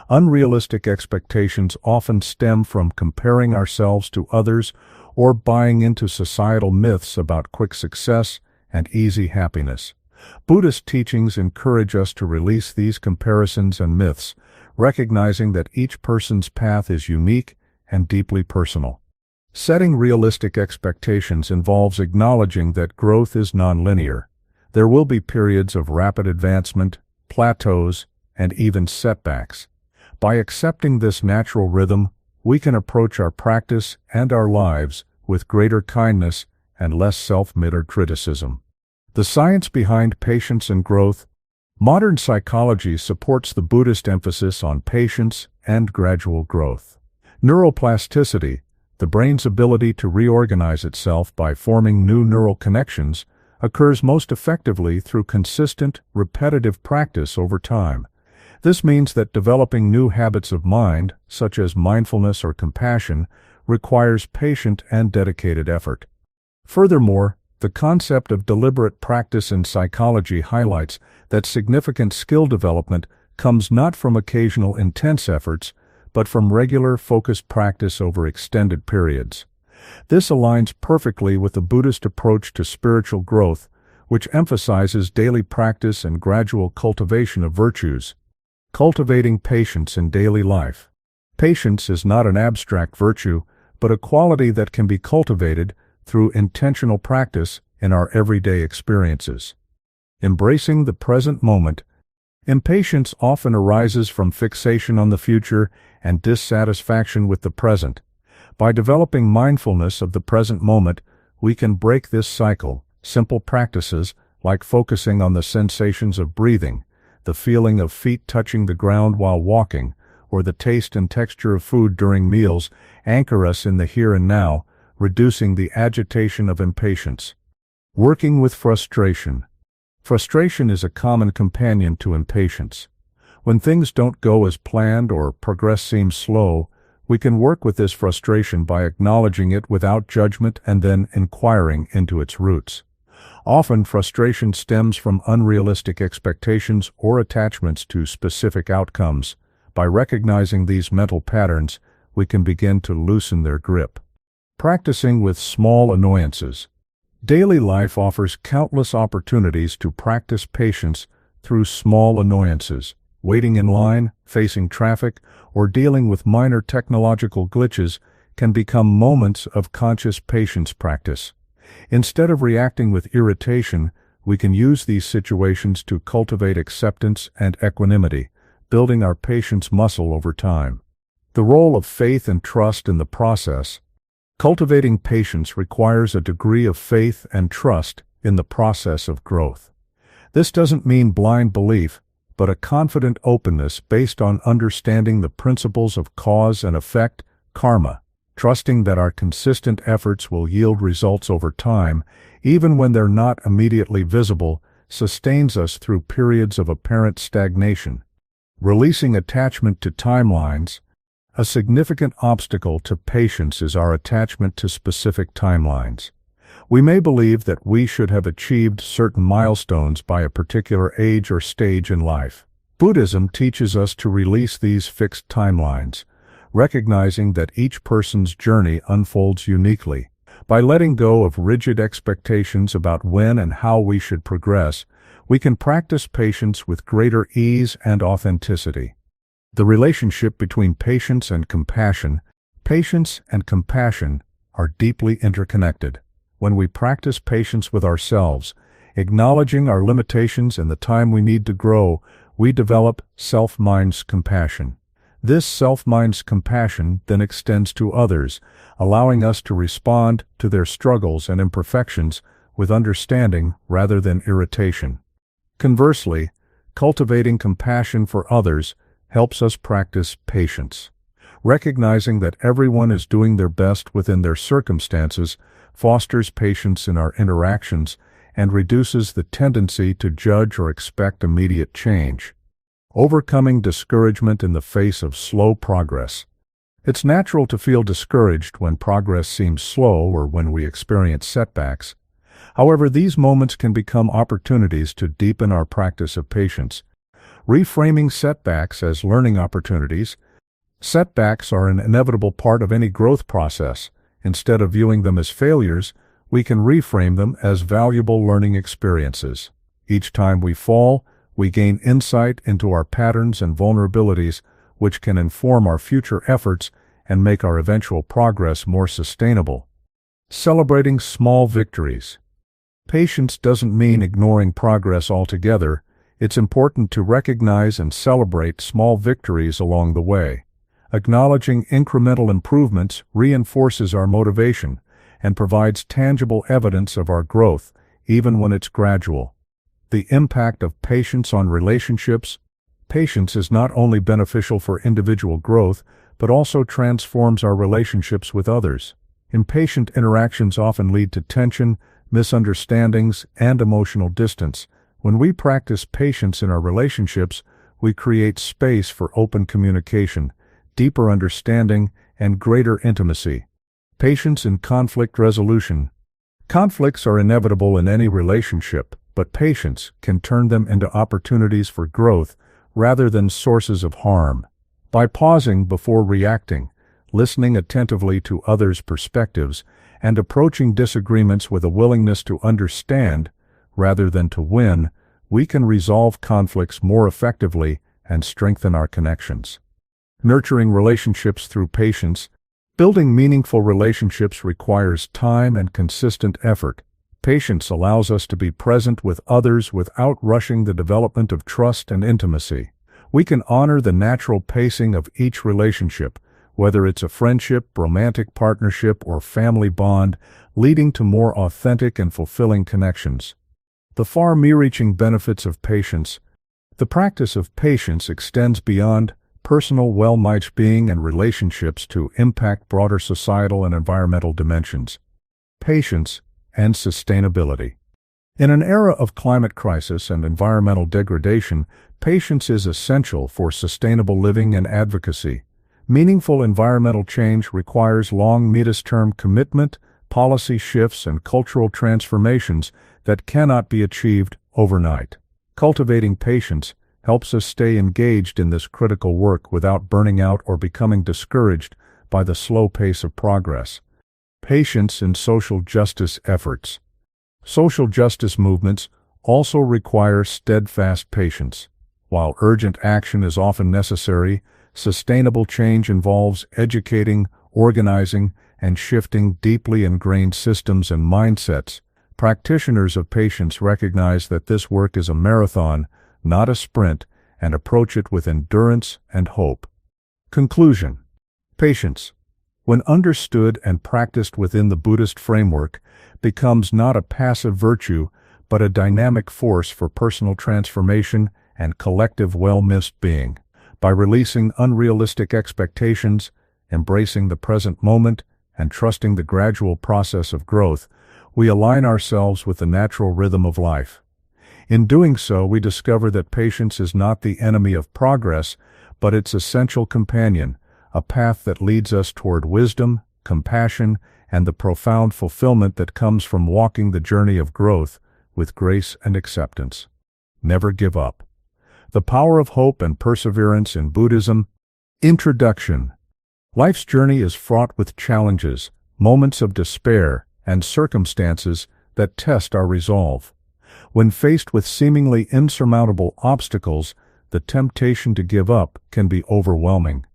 Unrealistic expectations often stem from comparing ourselves to others or buying into societal myths about quick success and easy happiness. Buddhist teachings encourage us to release these comparisons and myths, recognizing that each person's path is unique and deeply personal. Setting realistic expectations involves acknowledging that growth is nonlinear. There will be periods of rapid advancement, plateaus, and even setbacks. By accepting this natural rhythm, we can approach our practice and our lives with greater kindness and less self-centered criticism. The science behind patience and growth. Modern psychology supports the Buddhist emphasis on patience and gradual growth. Neuroplasticity, the brain's ability to reorganize itself by forming new neural connections, occurs most effectively through consistent, repetitive practice over time. This means that developing new habits of mind, such as mindfulness or compassion, requires patient and dedicated effort. Furthermore, the concept of deliberate practice in psychology highlights that significant skill development comes not from occasional intense efforts, but from regular, focused practice over extended periods. This aligns perfectly with the Buddhist approach to spiritual growth, which emphasizes daily practice and gradual cultivation of virtues. Cultivating patience in daily life. Patience is not an abstract virtue, but a quality that can be cultivated through intentional practice in our everyday experiences. Embracing the present moment. Impatience often arises from fixation on the future and dissatisfaction with the present. By developing mindfulness of the present moment, we can break this cycle. Simple practices, like focusing on the sensations of breathing, the feeling of feet touching the ground while walking, or the taste and texture of food during meals, anchor us in the here and now, reducing the agitation of impatience. Working with frustration. Frustration is a common companion to impatience. When things don't go as planned or progress seems slow, we can work with this frustration by acknowledging it without judgment and then inquiring into its roots. Often, frustration stems from unrealistic expectations or attachments to specific outcomes. By recognizing these mental patterns, we can begin to loosen their grip. Practicing with small annoyances. Daily life offers countless opportunities to practice patience through small annoyances. Waiting in line, facing traffic, or dealing with minor technological glitches can become moments of conscious patience practice. Instead of reacting with irritation, we can use these situations to cultivate acceptance and equanimity, building our patience muscle over time. The role of faith and trust in the process. Cultivating patience requires a degree of faith and trust in the process of growth. This doesn't mean blind belief, but a confident openness based on understanding the principles of cause and effect, karma, trusting that our consistent efforts will yield results over time, even when they're not immediately visible, sustains us through periods of apparent stagnation. Releasing attachment to timelines. A significant obstacle to patience is our attachment to specific timelines. We may believe that we should have achieved certain milestones by a particular age or stage in life. Buddhism teaches us to release these fixed timelines, recognizing that each person's journey unfolds uniquely. By letting go of rigid expectations about when and how we should progress, we can practice patience with greater ease and authenticity. The relationship between patience and compassion. Patience and compassion are deeply interconnected. When we practice patience with ourselves, acknowledging our limitations and the time we need to grow, we develop self-mind's compassion. This self-mind's compassion then extends to others, allowing us to respond to their struggles and imperfections with understanding rather than irritation. Conversely, cultivating compassion for others helps us practice patience. Recognizing that everyone is doing their best within their circumstances fosters patience in our interactions and reduces the tendency to judge or expect immediate change. Overcoming discouragement in the face of slow progress. It's natural to feel discouraged when progress seems slow or when we experience setbacks. However, these moments can become opportunities to deepen our practice of patience. Reframing setbacks as learning opportunities. Setbacks are an inevitable part of any growth process. Instead of viewing them as failures, we can reframe them as valuable learning experiences. Each time we fall, we gain insight into our patterns and vulnerabilities, which can inform our future efforts and make our eventual progress more sustainable. Celebrating small victories. Patience doesn't mean ignoring progress altogether. It's important to recognize and celebrate small victories along the way. Acknowledging incremental improvements reinforces our motivation and provides tangible evidence of our growth, even when it's gradual. The impact of patience on relationships. Patience is not only beneficial for individual growth, but also transforms our relationships with others. Impatient interactions often lead to tension, misunderstandings, and emotional distance. When we practice patience in our relationships, we create space for open communication, deeper understanding, and greater intimacy. Patience in conflict resolution. Conflicts are inevitable in any relationship, but patience can turn them into opportunities for growth rather than sources of harm. By pausing before reacting, listening attentively to others' perspectives, and approaching disagreements with a willingness to understand rather than to win, we can resolve conflicts more effectively and strengthen our connections. Nurturing relationships through patience. Building meaningful relationships requires time and consistent effort. Patience allows us to be present with others without rushing the development of trust and intimacy. We can honor the natural pacing of each relationship, whether it's a friendship, romantic partnership, or family bond, leading to more authentic and fulfilling connections. The far-reaching benefits of patience. The practice of patience extends beyond personal well-being and relationships to impact broader societal and environmental dimensions. Patience and sustainability. In an era of climate crisis and environmental degradation, patience is essential for sustainable living and advocacy. Meaningful environmental change requires long medium-term commitment, policy shifts, and cultural transformations that cannot be achieved overnight. Cultivating patience helps us stay engaged in this critical work without burning out or becoming discouraged by the slow pace of progress. Patience in social justice efforts. Social justice movements also require steadfast patience. While urgent action is often necessary, sustainable change involves educating, organizing, and shifting deeply ingrained systems and mindsets. Practitioners of patience recognize that this work is a marathon, not a sprint, and approach it with endurance and hope. Conclusion. Patience, when understood and practiced within the Buddhist framework, becomes not a passive virtue, but a dynamic force for personal transformation and collective well-missed being. By releasing unrealistic expectations, embracing the present moment, and trusting the gradual process of growth, we align ourselves with the natural rhythm of life. In doing so, we discover that patience is not the enemy of progress, but its essential companion, a path that leads us toward wisdom, compassion, and the profound fulfillment that comes from walking the journey of growth with grace and acceptance. Never give up. The power of hope and perseverance in Buddhism. Introduction. Life's journey is fraught with challenges, moments of despair, and circumstances that test our resolve. When faced with seemingly insurmountable obstacles, the temptation to give up can be overwhelming.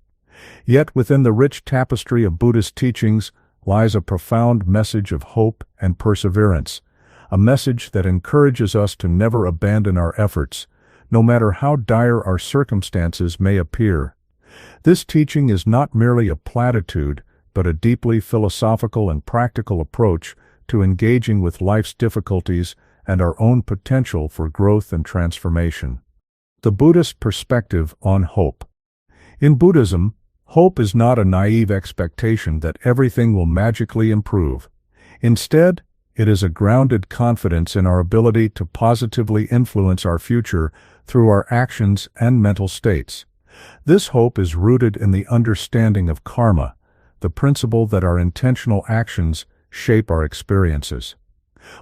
Yet within the rich tapestry of Buddhist teachings lies a profound message of hope and perseverance, a message that encourages us to never abandon our efforts, no matter how dire our circumstances may appear. This teaching is not merely a platitude, but a deeply philosophical and practical approach to engaging with life's difficulties and our own potential for growth and transformation. The Buddhist perspective on hope. In Buddhism, hope is not a naive expectation that everything will magically improve. Instead, it is a grounded confidence in our ability to positively influence our future through our actions and mental states. This hope is rooted in the understanding of karma, the principle that our intentional actions shape our experiences.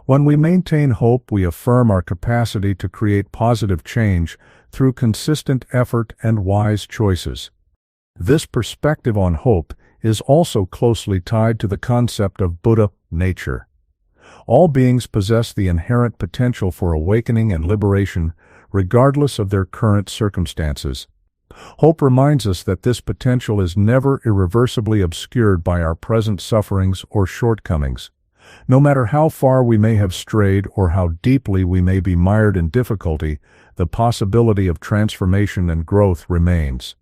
When we maintain hope, we affirm our capacity to create positive change through consistent effort and wise choices. This perspective on hope is also closely tied to the concept of Buddha nature. All beings possess the inherent potential for awakening and liberation, regardless of their current circumstances. Hope reminds us that this potential is never irreversibly obscured by our present sufferings or shortcomings. No matter how far we may have strayed or how deeply we may be mired in difficulty, the possibility of transformation and growth remains.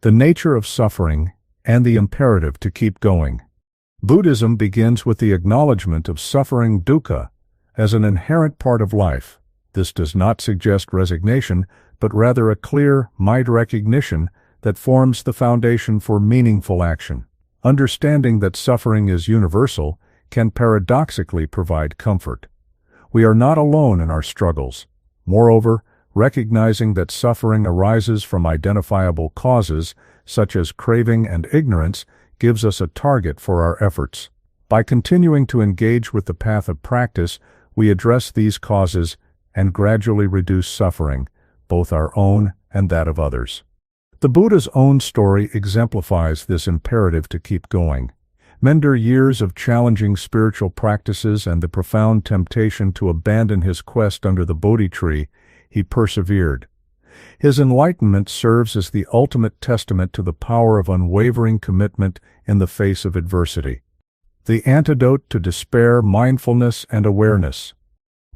The nature of suffering and the imperative to keep going. Buddhism begins with the acknowledgement of suffering dukkha as an inherent part of life. This does not suggest resignation, but rather a clear mind recognition that forms the foundation for meaningful action. Understanding that suffering is universal can paradoxically provide comfort. We are not alone in our struggles. Moreover, recognizing that suffering arises from identifiable causes, such as craving and ignorance, gives us a target for our efforts. By continuing to engage with the path of practice, we address these causes and gradually reduce suffering, both our own and that of others. The Buddha's own story exemplifies this imperative to keep going. After years of challenging spiritual practices and the profound temptation to abandon his quest under the Bodhi tree, he persevered. His enlightenment serves as the ultimate testament to the power of unwavering commitment in the face of adversity. The antidote to despair: mindfulness and awareness.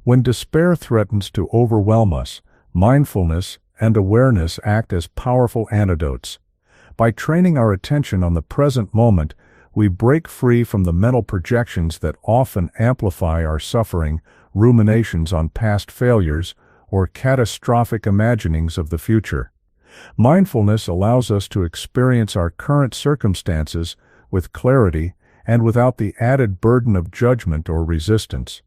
When despair threatens to overwhelm us, mindfulness and awareness act as powerful antidotes. By training our attention on the present moment, we break free from the mental projections that often amplify our suffering, ruminations on past failures, or catastrophic imaginings of the future. Mindfulness allows us to experience our current circumstances with clarity and without the added burden of judgment or resistance.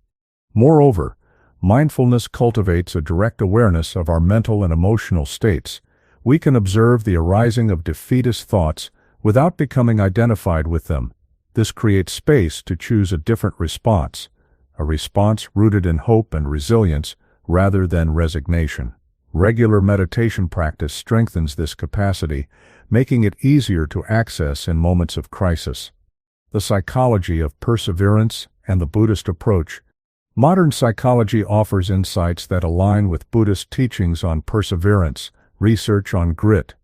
Moreover, mindfulness cultivates a direct awareness of our mental and emotional states. We can observe the arising of defeatist thoughts without becoming identified with them. This creates space to choose a different response, a response rooted in hope and resilience rather than resignation. Regular meditation practice strengthens this capacity, making it easier to access in moments of crisis. The psychology of perseverance and the Buddhist approach. Modern psychology offers insights that align with Buddhist teachings on perseverance, research on grit,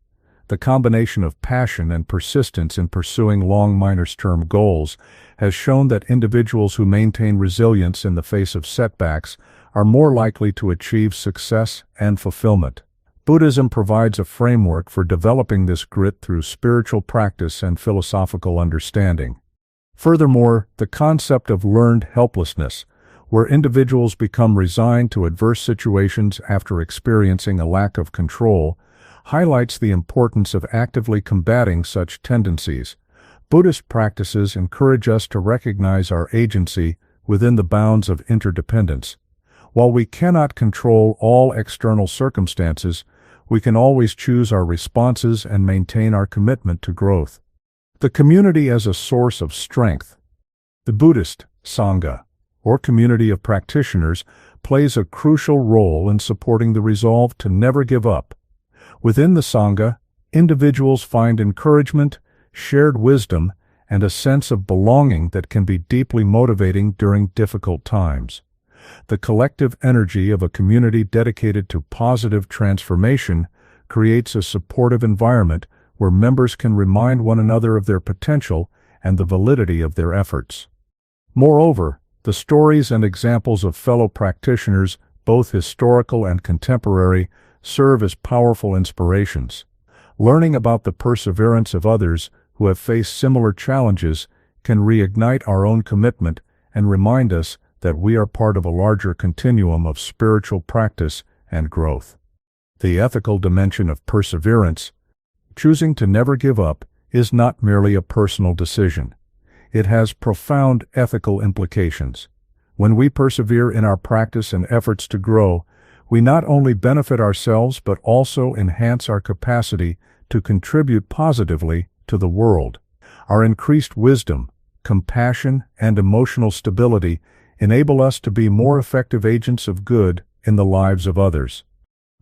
The combination of passion and persistence in pursuing long-term goals has shown that individuals who maintain resilience in the face of setbacks are more likely to achieve success and fulfillment. Buddhism provides a framework for developing this grit through spiritual practice and philosophical understanding. Furthermore, the concept of learned helplessness, where individuals become resigned to adverse situations after experiencing a lack of control, highlights the importance of actively combating such tendencies. Buddhist practices encourage us to recognize our agency within the bounds of interdependence. While we cannot control all external circumstances, we can always choose our responses and maintain our commitment to growth. The community as a source of strength. The Buddhist Sangha, or community of practitioners, plays a crucial role in supporting the resolve to never give up. Within the Sangha, individuals find encouragement, shared wisdom, and a sense of belonging that can be deeply motivating during difficult times. The collective energy of a community dedicated to positive transformation creates a supportive environment where members can remind one another of their potential and the validity of their efforts. Moreover, the stories and examples of fellow practitioners, both historical and contemporary, serve as powerful inspirations. Learning about the perseverance of others who have faced similar challenges can reignite our own commitment and remind us that we are part of a larger continuum of spiritual practice and growth. The ethical dimension of perseverance. Choosing to never give up is not merely a personal decision. It has profound ethical implications. When we persevere in our practice and efforts to grow, we not only benefit ourselves but also enhance our capacity to contribute positively to the world. Our increased wisdom, compassion, and emotional stability enable us to be more effective agents of good in the lives of others.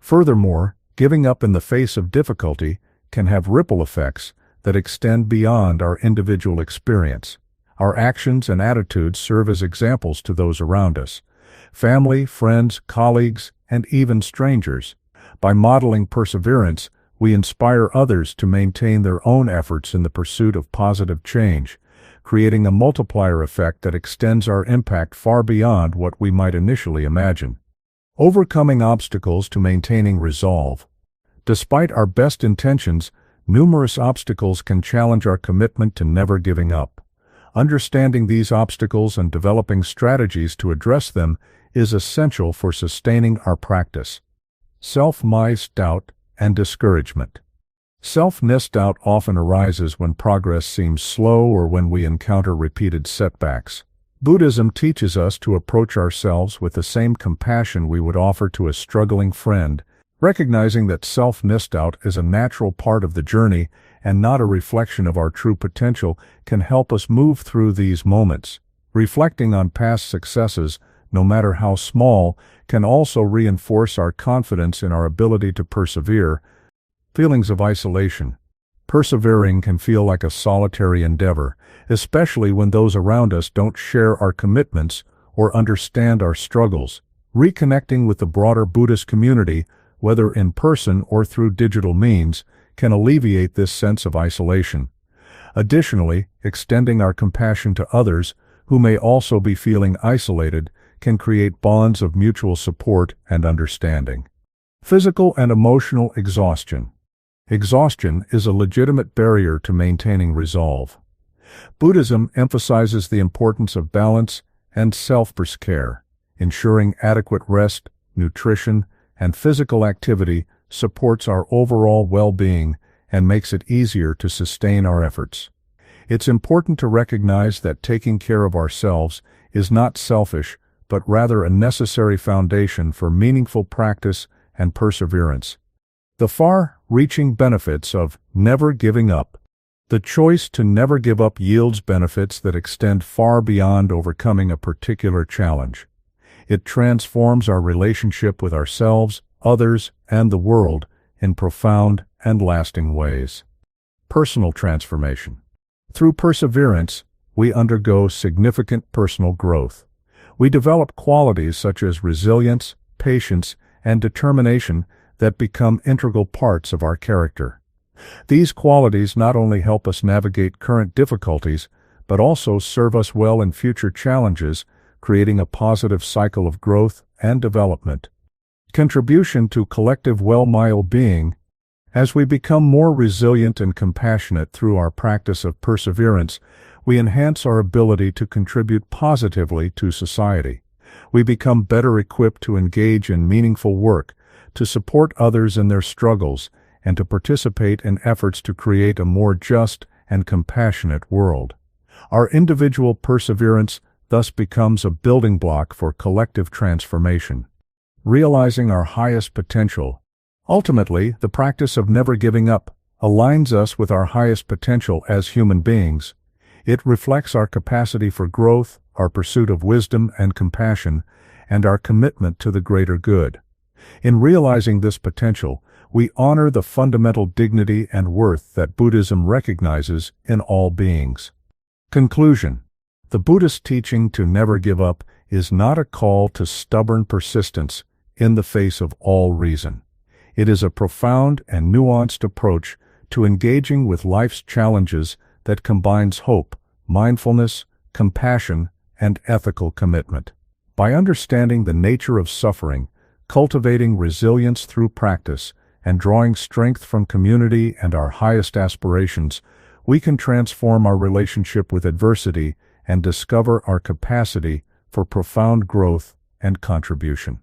Furthermore, giving up in the face of difficulty can have ripple effects that extend beyond our individual experience. Our actions and attitudes serve as examples to those around us, family, friends, colleagues, and even strangers. By modeling perseverance, we inspire others to maintain their own efforts in the pursuit of positive change, creating a multiplier effect that extends our impact far beyond what we might initially imagine. Overcoming obstacles to maintaining resolve. Despite our best intentions, numerous obstacles can challenge our commitment to never giving up. Understanding these obstacles and developing strategies to address them is essential for sustaining our practice. Self-doubt and discouragement. Self-doubt often arises when progress seems slow or when we encounter repeated setbacks. Buddhism teaches us to approach ourselves with the same compassion we would offer to a struggling friend, recognizing that self-doubt is a natural part of the journey and not a reflection of our true potential can help us move through these moments. Reflecting on past successes, no matter how small, can also reinforce our confidence in our ability to persevere. Feelings of isolation. Persevering can feel like a solitary endeavor, especially when those around us don't share our commitments or understand our struggles. Reconnecting with the broader Buddhist community, whether in person or through digital means, can alleviate this sense of isolation. Additionally, extending our compassion to others who may also be feeling isolated can create bonds of mutual support and understanding. Physical and emotional exhaustion. Exhaustion is a legitimate barrier to maintaining resolve. Buddhism emphasizes the importance of balance and self-care. Ensuring adequate rest, nutrition, and physical activity supports our overall well-being and makes it easier to sustain our efforts. It's important to recognize that taking care of ourselves is not selfish, but rather a necessary foundation for meaningful practice and perseverance. The far-reaching benefits of never giving up. The choice to never give up yields benefits that extend far beyond overcoming a particular challenge. It transforms our relationship with ourselves, others, and the world in profound and lasting ways. Personal transformation. Through perseverance, we undergo significant personal growth. We develop qualities such as resilience, patience, and determination that become integral parts of our character. These qualities not only help us navigate current difficulties, but also serve us well in future challenges, creating a positive cycle of growth and development. Contribution to collective well-being. As we become more resilient and compassionate through our practice of perseverance, we enhance our ability to contribute positively to society. We become better equipped to engage in meaningful work, to support others in their struggles, and to participate in efforts to create a more just and compassionate world. Our individual perseverance thus becomes a building block for collective transformation. Realizing our highest potential. Ultimately, the practice of never giving up aligns us with our highest potential as human beings. It reflects our capacity for growth, our pursuit of wisdom and compassion, and our commitment to the greater good. In realizing this potential, we honor the fundamental dignity and worth that Buddhism recognizes in all beings. Conclusion. The Buddhist teaching to never give up is not a call to stubborn persistence in the face of all reason. It is a profound and nuanced approach to engaging with life's challenges that combines hope, mindfulness, compassion, and ethical commitment. By understanding the nature of suffering, cultivating resilience through practice, and drawing strength from community and our highest aspirations, we can transform our relationship with adversity and discover our capacity for profound growth and contribution.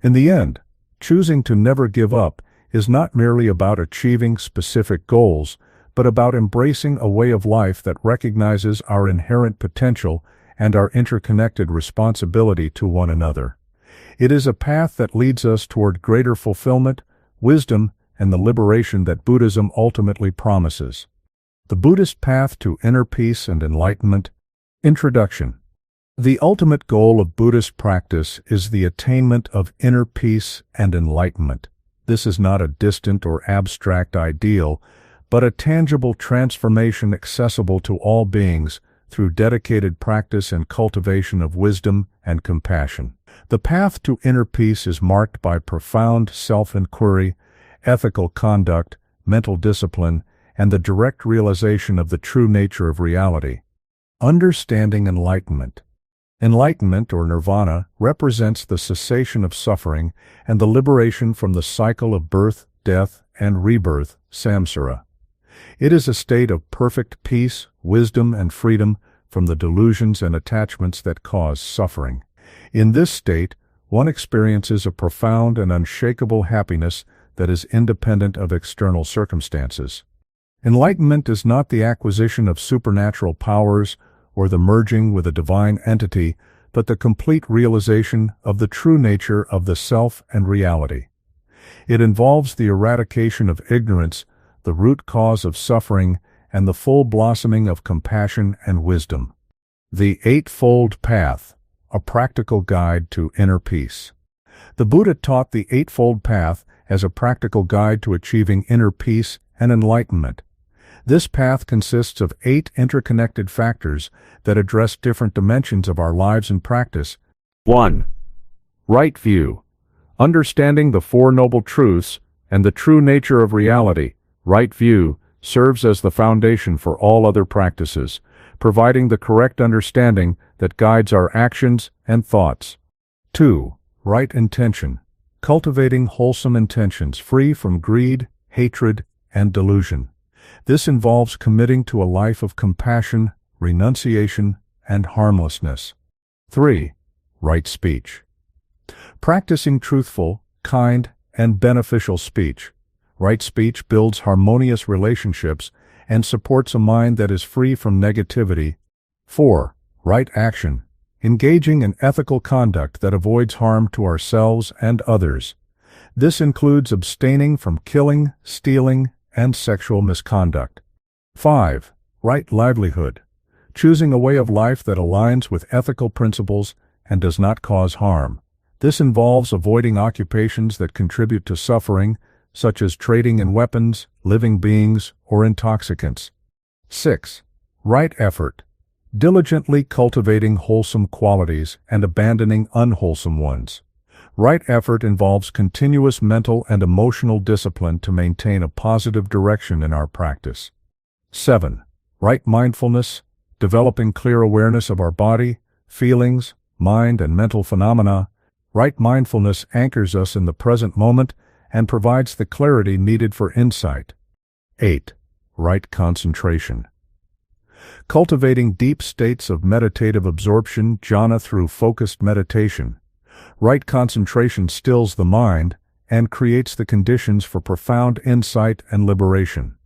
In the end, choosing to never give up is not merely about achieving specific goals, but about embracing a way of life that recognizes our inherent potential and our interconnected responsibility to one another. It is a path that leads us toward greater fulfillment, wisdom, and the liberation that Buddhism ultimately promises. The Buddhist Path to Inner Peace and Enlightenment. Introduction. The ultimate goal of Buddhist practice is the attainment of inner peace and enlightenment. This is not a distant or abstract ideal, but a tangible transformation accessible to all beings through dedicated practice and cultivation of wisdom and compassion. The path to inner peace is marked by profound self-inquiry, ethical conduct, mental discipline, and the direct realization of the true nature of reality. Understanding enlightenment. Enlightenment, or nirvana, represents the cessation of suffering and the liberation from the cycle of birth, death, and rebirth, samsara. It is a state of perfect peace, wisdom, and freedom from the delusions and attachments that cause suffering. In this state, one experiences a profound and unshakable happiness that is independent of external circumstances. Enlightenment is not the acquisition of supernatural powers or the merging with a divine entity, but the complete realization of the true nature of the self and reality. It involves the eradication of ignorance, the root cause of suffering, and the full blossoming of compassion and wisdom. The Eightfold Path, a practical guide to inner peace. The Buddha taught the Eightfold Path as a practical guide to achieving inner peace and enlightenment. This path consists of 8 interconnected factors that address different dimensions of our lives and practice. 1. Right view. Understanding the Four Noble Truths and the true nature of reality, right view serves as the foundation for all other practices, providing the correct understanding that guides our actions and thoughts. 2. Right intention. Cultivating wholesome intentions free from greed, hatred, and delusion. This involves committing to a life of compassion, renunciation, and harmlessness. 3. Right speech. Practicing truthful, kind, and beneficial speech. Right speech builds harmonious relationships and supports a mind that is free from negativity. 4. Right action. Engaging in ethical conduct that avoids harm to ourselves and others. This includes abstaining from killing, stealing, and sexual misconduct. 5. Right livelihood. Choosing a way of life that aligns with ethical principles and does not cause harm. This involves avoiding occupations that contribute to suffering, such as trading in weapons, living beings, or intoxicants. 6. Right effort. Diligently cultivating wholesome qualities and abandoning unwholesome ones. Right effort involves continuous mental and emotional discipline to maintain a positive direction in our practice. 7. Right mindfulness, developing clear awareness of our body, feelings, mind, and mental phenomena. Right mindfulness anchors us in the present moment and provides the clarity needed for insight. 8. Right concentration. Cultivating deep states of meditative absorption jhana through focused meditation. Right concentration stills the mind and creates the conditions for profound insight and liberation.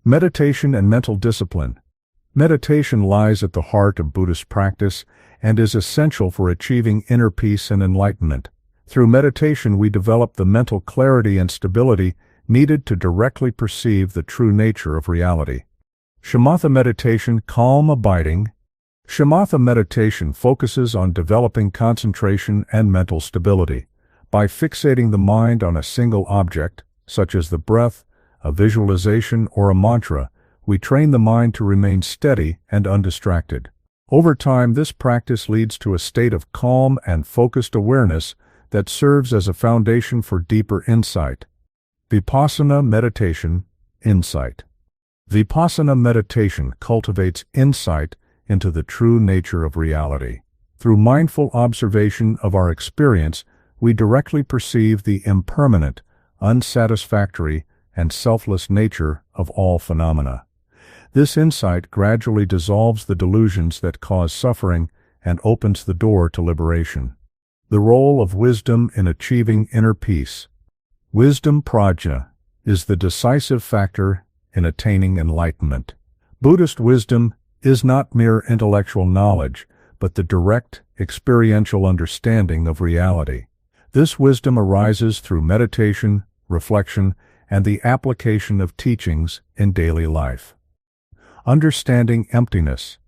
Meditation and mental discipline. Meditation lies at the heart of Buddhist practice and is essential for achieving inner peace and enlightenment. Through meditation we develop the mental clarity and stability needed to directly perceive the true nature of reality. Shamatha meditation, calm abiding. Shamatha meditation focuses on developing concentration and mental stability. By fixating the mind on a single object, such as the breath, a visualization, or a mantra, we train the mind to remain steady and undistracted. Over time, this practice leads to a state of calm and focused awareness that serves as a foundation for deeper insight. Vipassana meditation, insight. Vipassana meditation cultivates insight into the true nature of reality. Through mindful observation of our experience, we directly perceive the impermanent, unsatisfactory, and selfless nature of all phenomena. This insight gradually dissolves the delusions that cause suffering and opens the door to liberation. The role of wisdom in achieving inner peace. Wisdom prajna is the decisive factor in attaining enlightenment. Buddhist wisdom is not mere intellectual knowledge, but the direct, experiential understanding of reality. This wisdom arises through meditation, reflection, and the application of teachings in daily life. Understanding emptiness.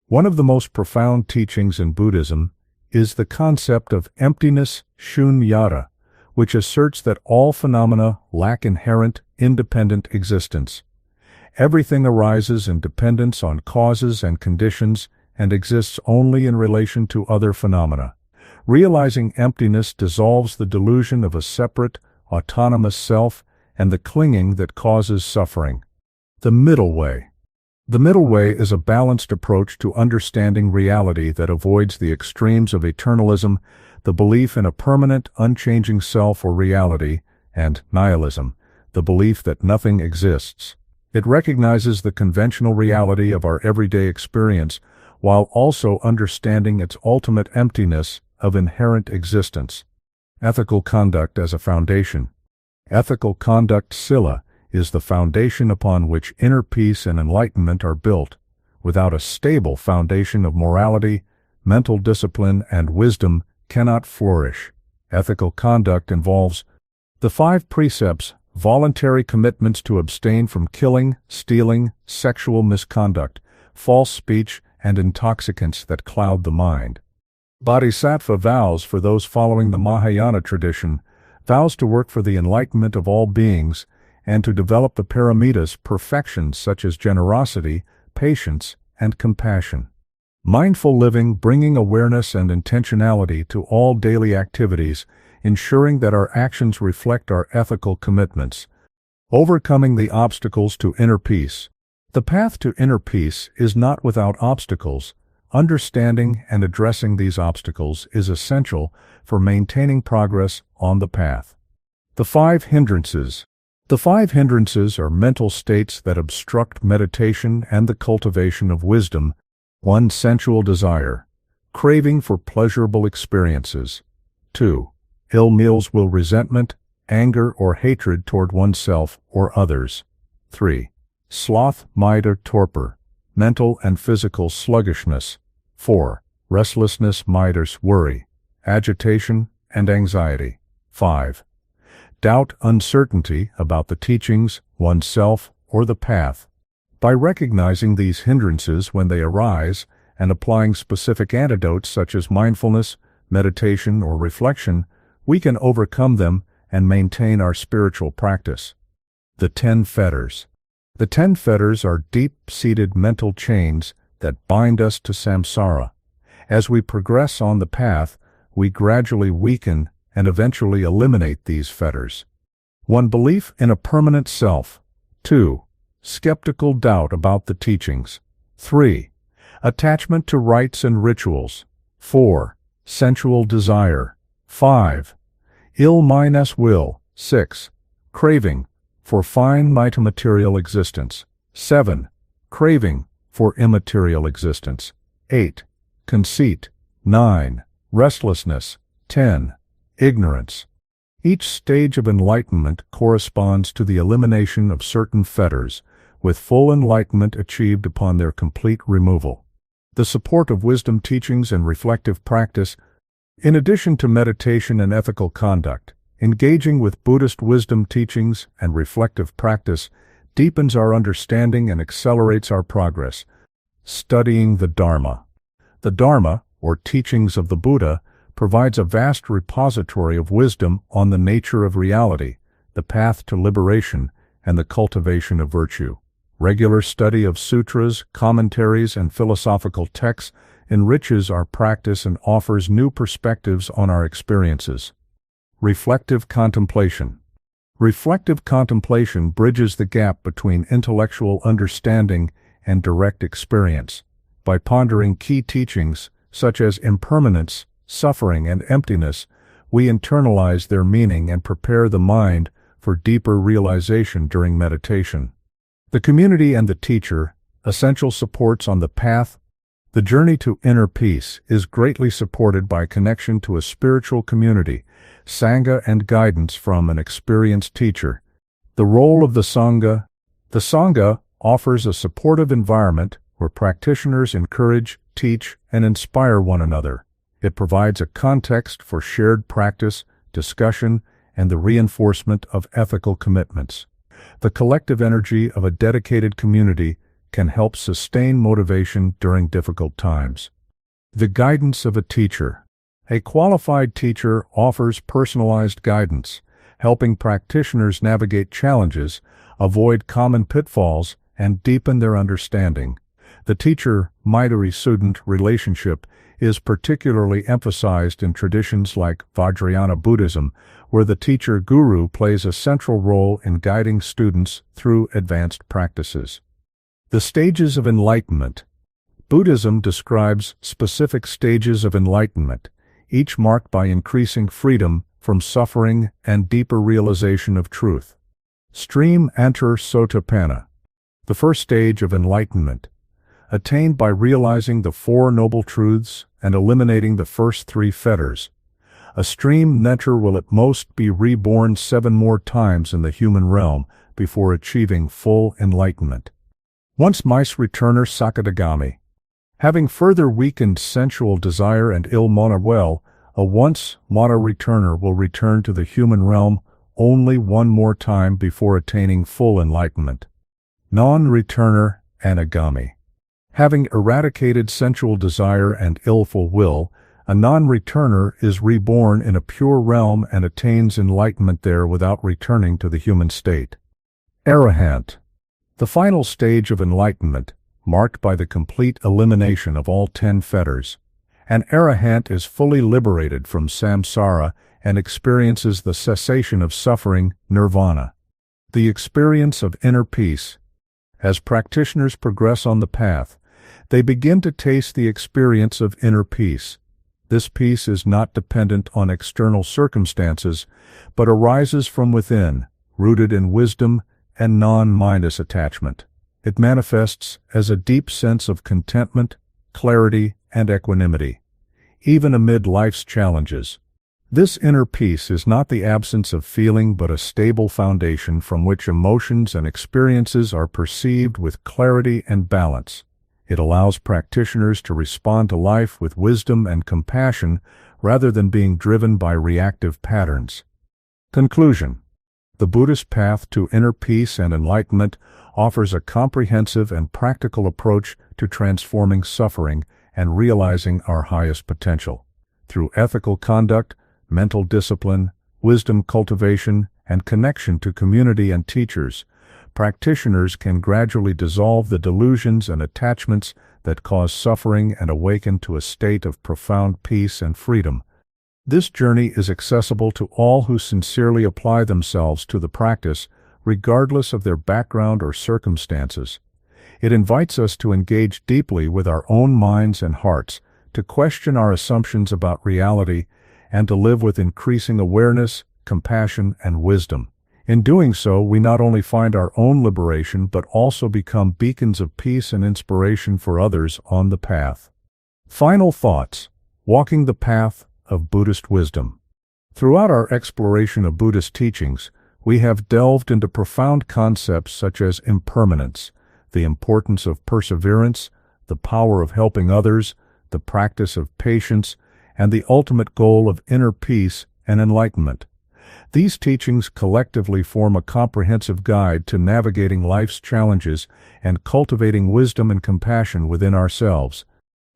One of the most profound teachings in Buddhism is the concept of emptiness shunyata, which asserts that all phenomena lack inherent, independent existence. Everything arises in dependence on causes and conditions and exists only in relation to other phenomena. Realizing emptiness dissolves the delusion of a separate, autonomous self and the clinging that causes suffering. The middle way. The middle way is a balanced approach to understanding reality that avoids the extremes of eternalism, the belief in a permanent, unchanging self or reality, and nihilism, the belief that nothing exists. It recognizes the conventional reality of our everyday experience while also understanding its ultimate emptiness of inherent existence. Ethical conduct as a foundation. Ethical conduct sila is the foundation upon which inner peace and enlightenment are built. Without a stable foundation of morality, mental discipline, and wisdom cannot flourish. Ethical conduct involves the 5 precepts, voluntary commitments to abstain from killing, stealing, sexual misconduct, false speech, and intoxicants that cloud the mind. Bodhisattva vows for those following the Mahayana tradition, vows to work for the enlightenment of all beings and to develop the paramitas, perfections such as generosity, patience, and compassion. Mindful living, bringing awareness and intentionality to all daily activities, ensuring that our actions reflect our ethical commitments. Overcoming the obstacles to inner peace. The path to inner peace is not without obstacles. Understanding and addressing these obstacles is essential for maintaining progress on the path. The 5 hindrances. The 5 hindrances are mental states that obstruct meditation and the cultivation of wisdom. 1. Sensual desire, craving for pleasurable experiences. 2. Ill meals will resentment, anger, or hatred toward oneself or others. 3. Sloth, might, or torpor, mental and physical sluggishness. 4. Restlessness, might, or worry, agitation, and anxiety. 5. Doubt, uncertainty about the teachings, oneself, or the path. By recognizing these hindrances when they arise and applying specific antidotes such as mindfulness, meditation, or reflection, we can overcome them and maintain our spiritual practice. The 10 fetters. The 10 fetters are deep-seated mental chains that bind us to samsara. As we progress on the path, we gradually weaken and eventually eliminate these fetters. 1. Belief in a permanent self. 2. Skeptical doubt about the teachings. 3. Attachment to rites and rituals. 4. Sensual desire. 5. Ill-will. 6. Craving for finite material existence. 7. Craving for immaterial existence. 8. Conceit. 9. Restlessness. 10. Ignorance. Each stage of enlightenment corresponds to the elimination of certain fetters, with full enlightenment achieved upon their complete removal. The support of wisdom teachings and reflective practice. In addition to meditation and ethical conduct, engaging with Buddhist wisdom teachings and reflective practice deepens our understanding and accelerates our progress. Studying the Dharma. The Dharma, or teachings of the Buddha, provides a vast repository of wisdom on the nature of reality, the path to liberation, and the cultivation of virtue. Regular study of sutras, commentaries, and philosophical texts enriches our practice and offers new perspectives on our experiences. Reflective contemplation. Reflective contemplation bridges the gap between intellectual understanding and direct experience. By pondering key teachings, such as impermanence, suffering, and emptiness, we internalize their meaning and prepare the mind for deeper realization during meditation. The community and the teacher, essential supports on the path. The journey to inner peace is greatly supported by connection to a spiritual community, Sangha, and guidance from an experienced teacher. The role of the Sangha. The Sangha offers a supportive environment where practitioners encourage, teach, and inspire one another. It provides a context for shared practice, discussion, and the reinforcement of ethical commitments. The collective energy of a dedicated community can help sustain motivation during difficult times. The guidance of a teacher. A qualified teacher offers personalized guidance, helping practitioners navigate challenges, avoid common pitfalls, and deepen their understanding. The teacher-student relationship is particularly emphasized in traditions like Vajrayana Buddhism, where the teacher-guru plays a central role in guiding students through advanced practices. The stages of enlightenment. Buddhism describes specific stages of enlightenment, each marked by increasing freedom from suffering and deeper realization of truth. Stream enter sotapanna. The first stage of enlightenment, attained by realizing the Four Noble Truths and eliminating the first three fetters. A stream netter will at most be reborn 7 more times in the human realm before achieving full enlightenment. Once mice returner Sakadagami. Having further weakened sensual desire and ill-will, a once-mata returner will return to the human realm only 1 more time before attaining full enlightenment. Non-returner Anagami. Having eradicated sensual desire and illful will, a non-returner is reborn in a pure realm and attains enlightenment there without returning to the human state. Arahant. The final stage of enlightenment, marked by the complete elimination of all 10 fetters. An arahant is fully liberated from samsara and experiences the cessation of suffering, nirvana. The experience of inner peace. As practitioners progress on the path, they begin to taste the experience of inner peace. This peace is not dependent on external circumstances, but arises from within, rooted in wisdom and non-mindless attachment. It manifests as a deep sense of contentment, clarity, and equanimity, even amid life's challenges. This inner peace is not the absence of feeling but a stable foundation from which emotions and experiences are perceived with clarity and balance. It allows practitioners to respond to life with wisdom and compassion rather than being driven by reactive patterns. Conclusion. The Buddhist path to inner peace and enlightenment offers a comprehensive and practical approach to transforming suffering and realizing our highest potential. Through ethical conduct, mental discipline, wisdom cultivation, and connection to community and teachers, practitioners can gradually dissolve the delusions and attachments that cause suffering and awaken to a state of profound peace and freedom. This journey is accessible to all who sincerely apply themselves to the practice, regardless of their background or circumstances. It invites us to engage deeply with our own minds and hearts, to question our assumptions about reality, and to live with increasing awareness, compassion, and wisdom. In doing so, we not only find our own liberation but also become beacons of peace and inspiration for others on the path. Final thoughts. Walking the path of Buddhist wisdom. Throughout our exploration of Buddhist teachings, we have delved into profound concepts such as impermanence, the importance of perseverance, the power of helping others, the practice of patience, and the ultimate goal of inner peace and enlightenment. These teachings collectively form a comprehensive guide to navigating life's challenges and cultivating wisdom and compassion within ourselves.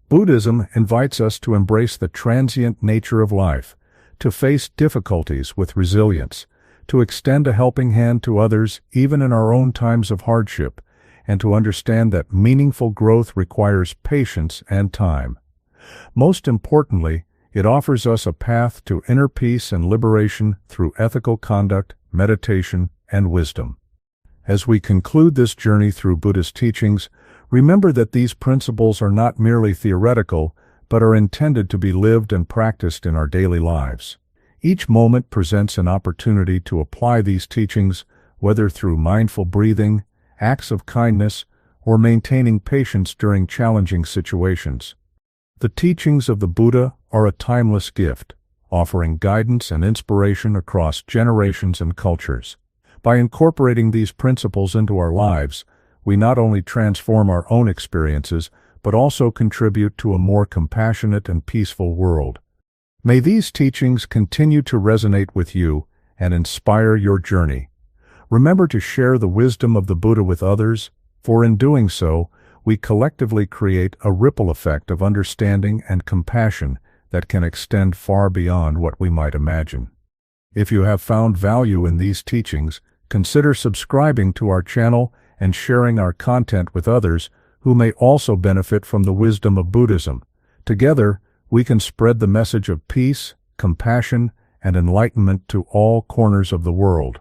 Buddhism invites us to embrace the transient nature of life, to face difficulties with resilience, to extend a helping hand to others even in our own times of hardship, and to understand that meaningful growth requires patience and time. Most importantly, it offers us a path to inner peace and liberation through ethical conduct, meditation, and wisdom. As we conclude this journey through Buddhist teachings, remember that these principles are not merely theoretical, but are intended to be lived and practiced in our daily lives. Each moment presents an opportunity to apply these teachings, whether through mindful breathing, acts of kindness, or maintaining patience during challenging situations. The teachings of the Buddha are a timeless gift, offering guidance and inspiration across generations and cultures. By incorporating these principles into our lives, we not only transform our own experiences, but also contribute to a more compassionate and peaceful world. May these teachings continue to resonate with you and inspire your journey. Remember to share the wisdom of the Buddha with others, for in doing so, we collectively create a ripple effect of understanding and compassion that can extend far beyond what we might imagine. If you have found value in these teachings, consider subscribing to our channel and sharing our content with others who may also benefit from the wisdom of Buddhism. Together, we can spread the message of peace, compassion, and enlightenment to all corners of the world.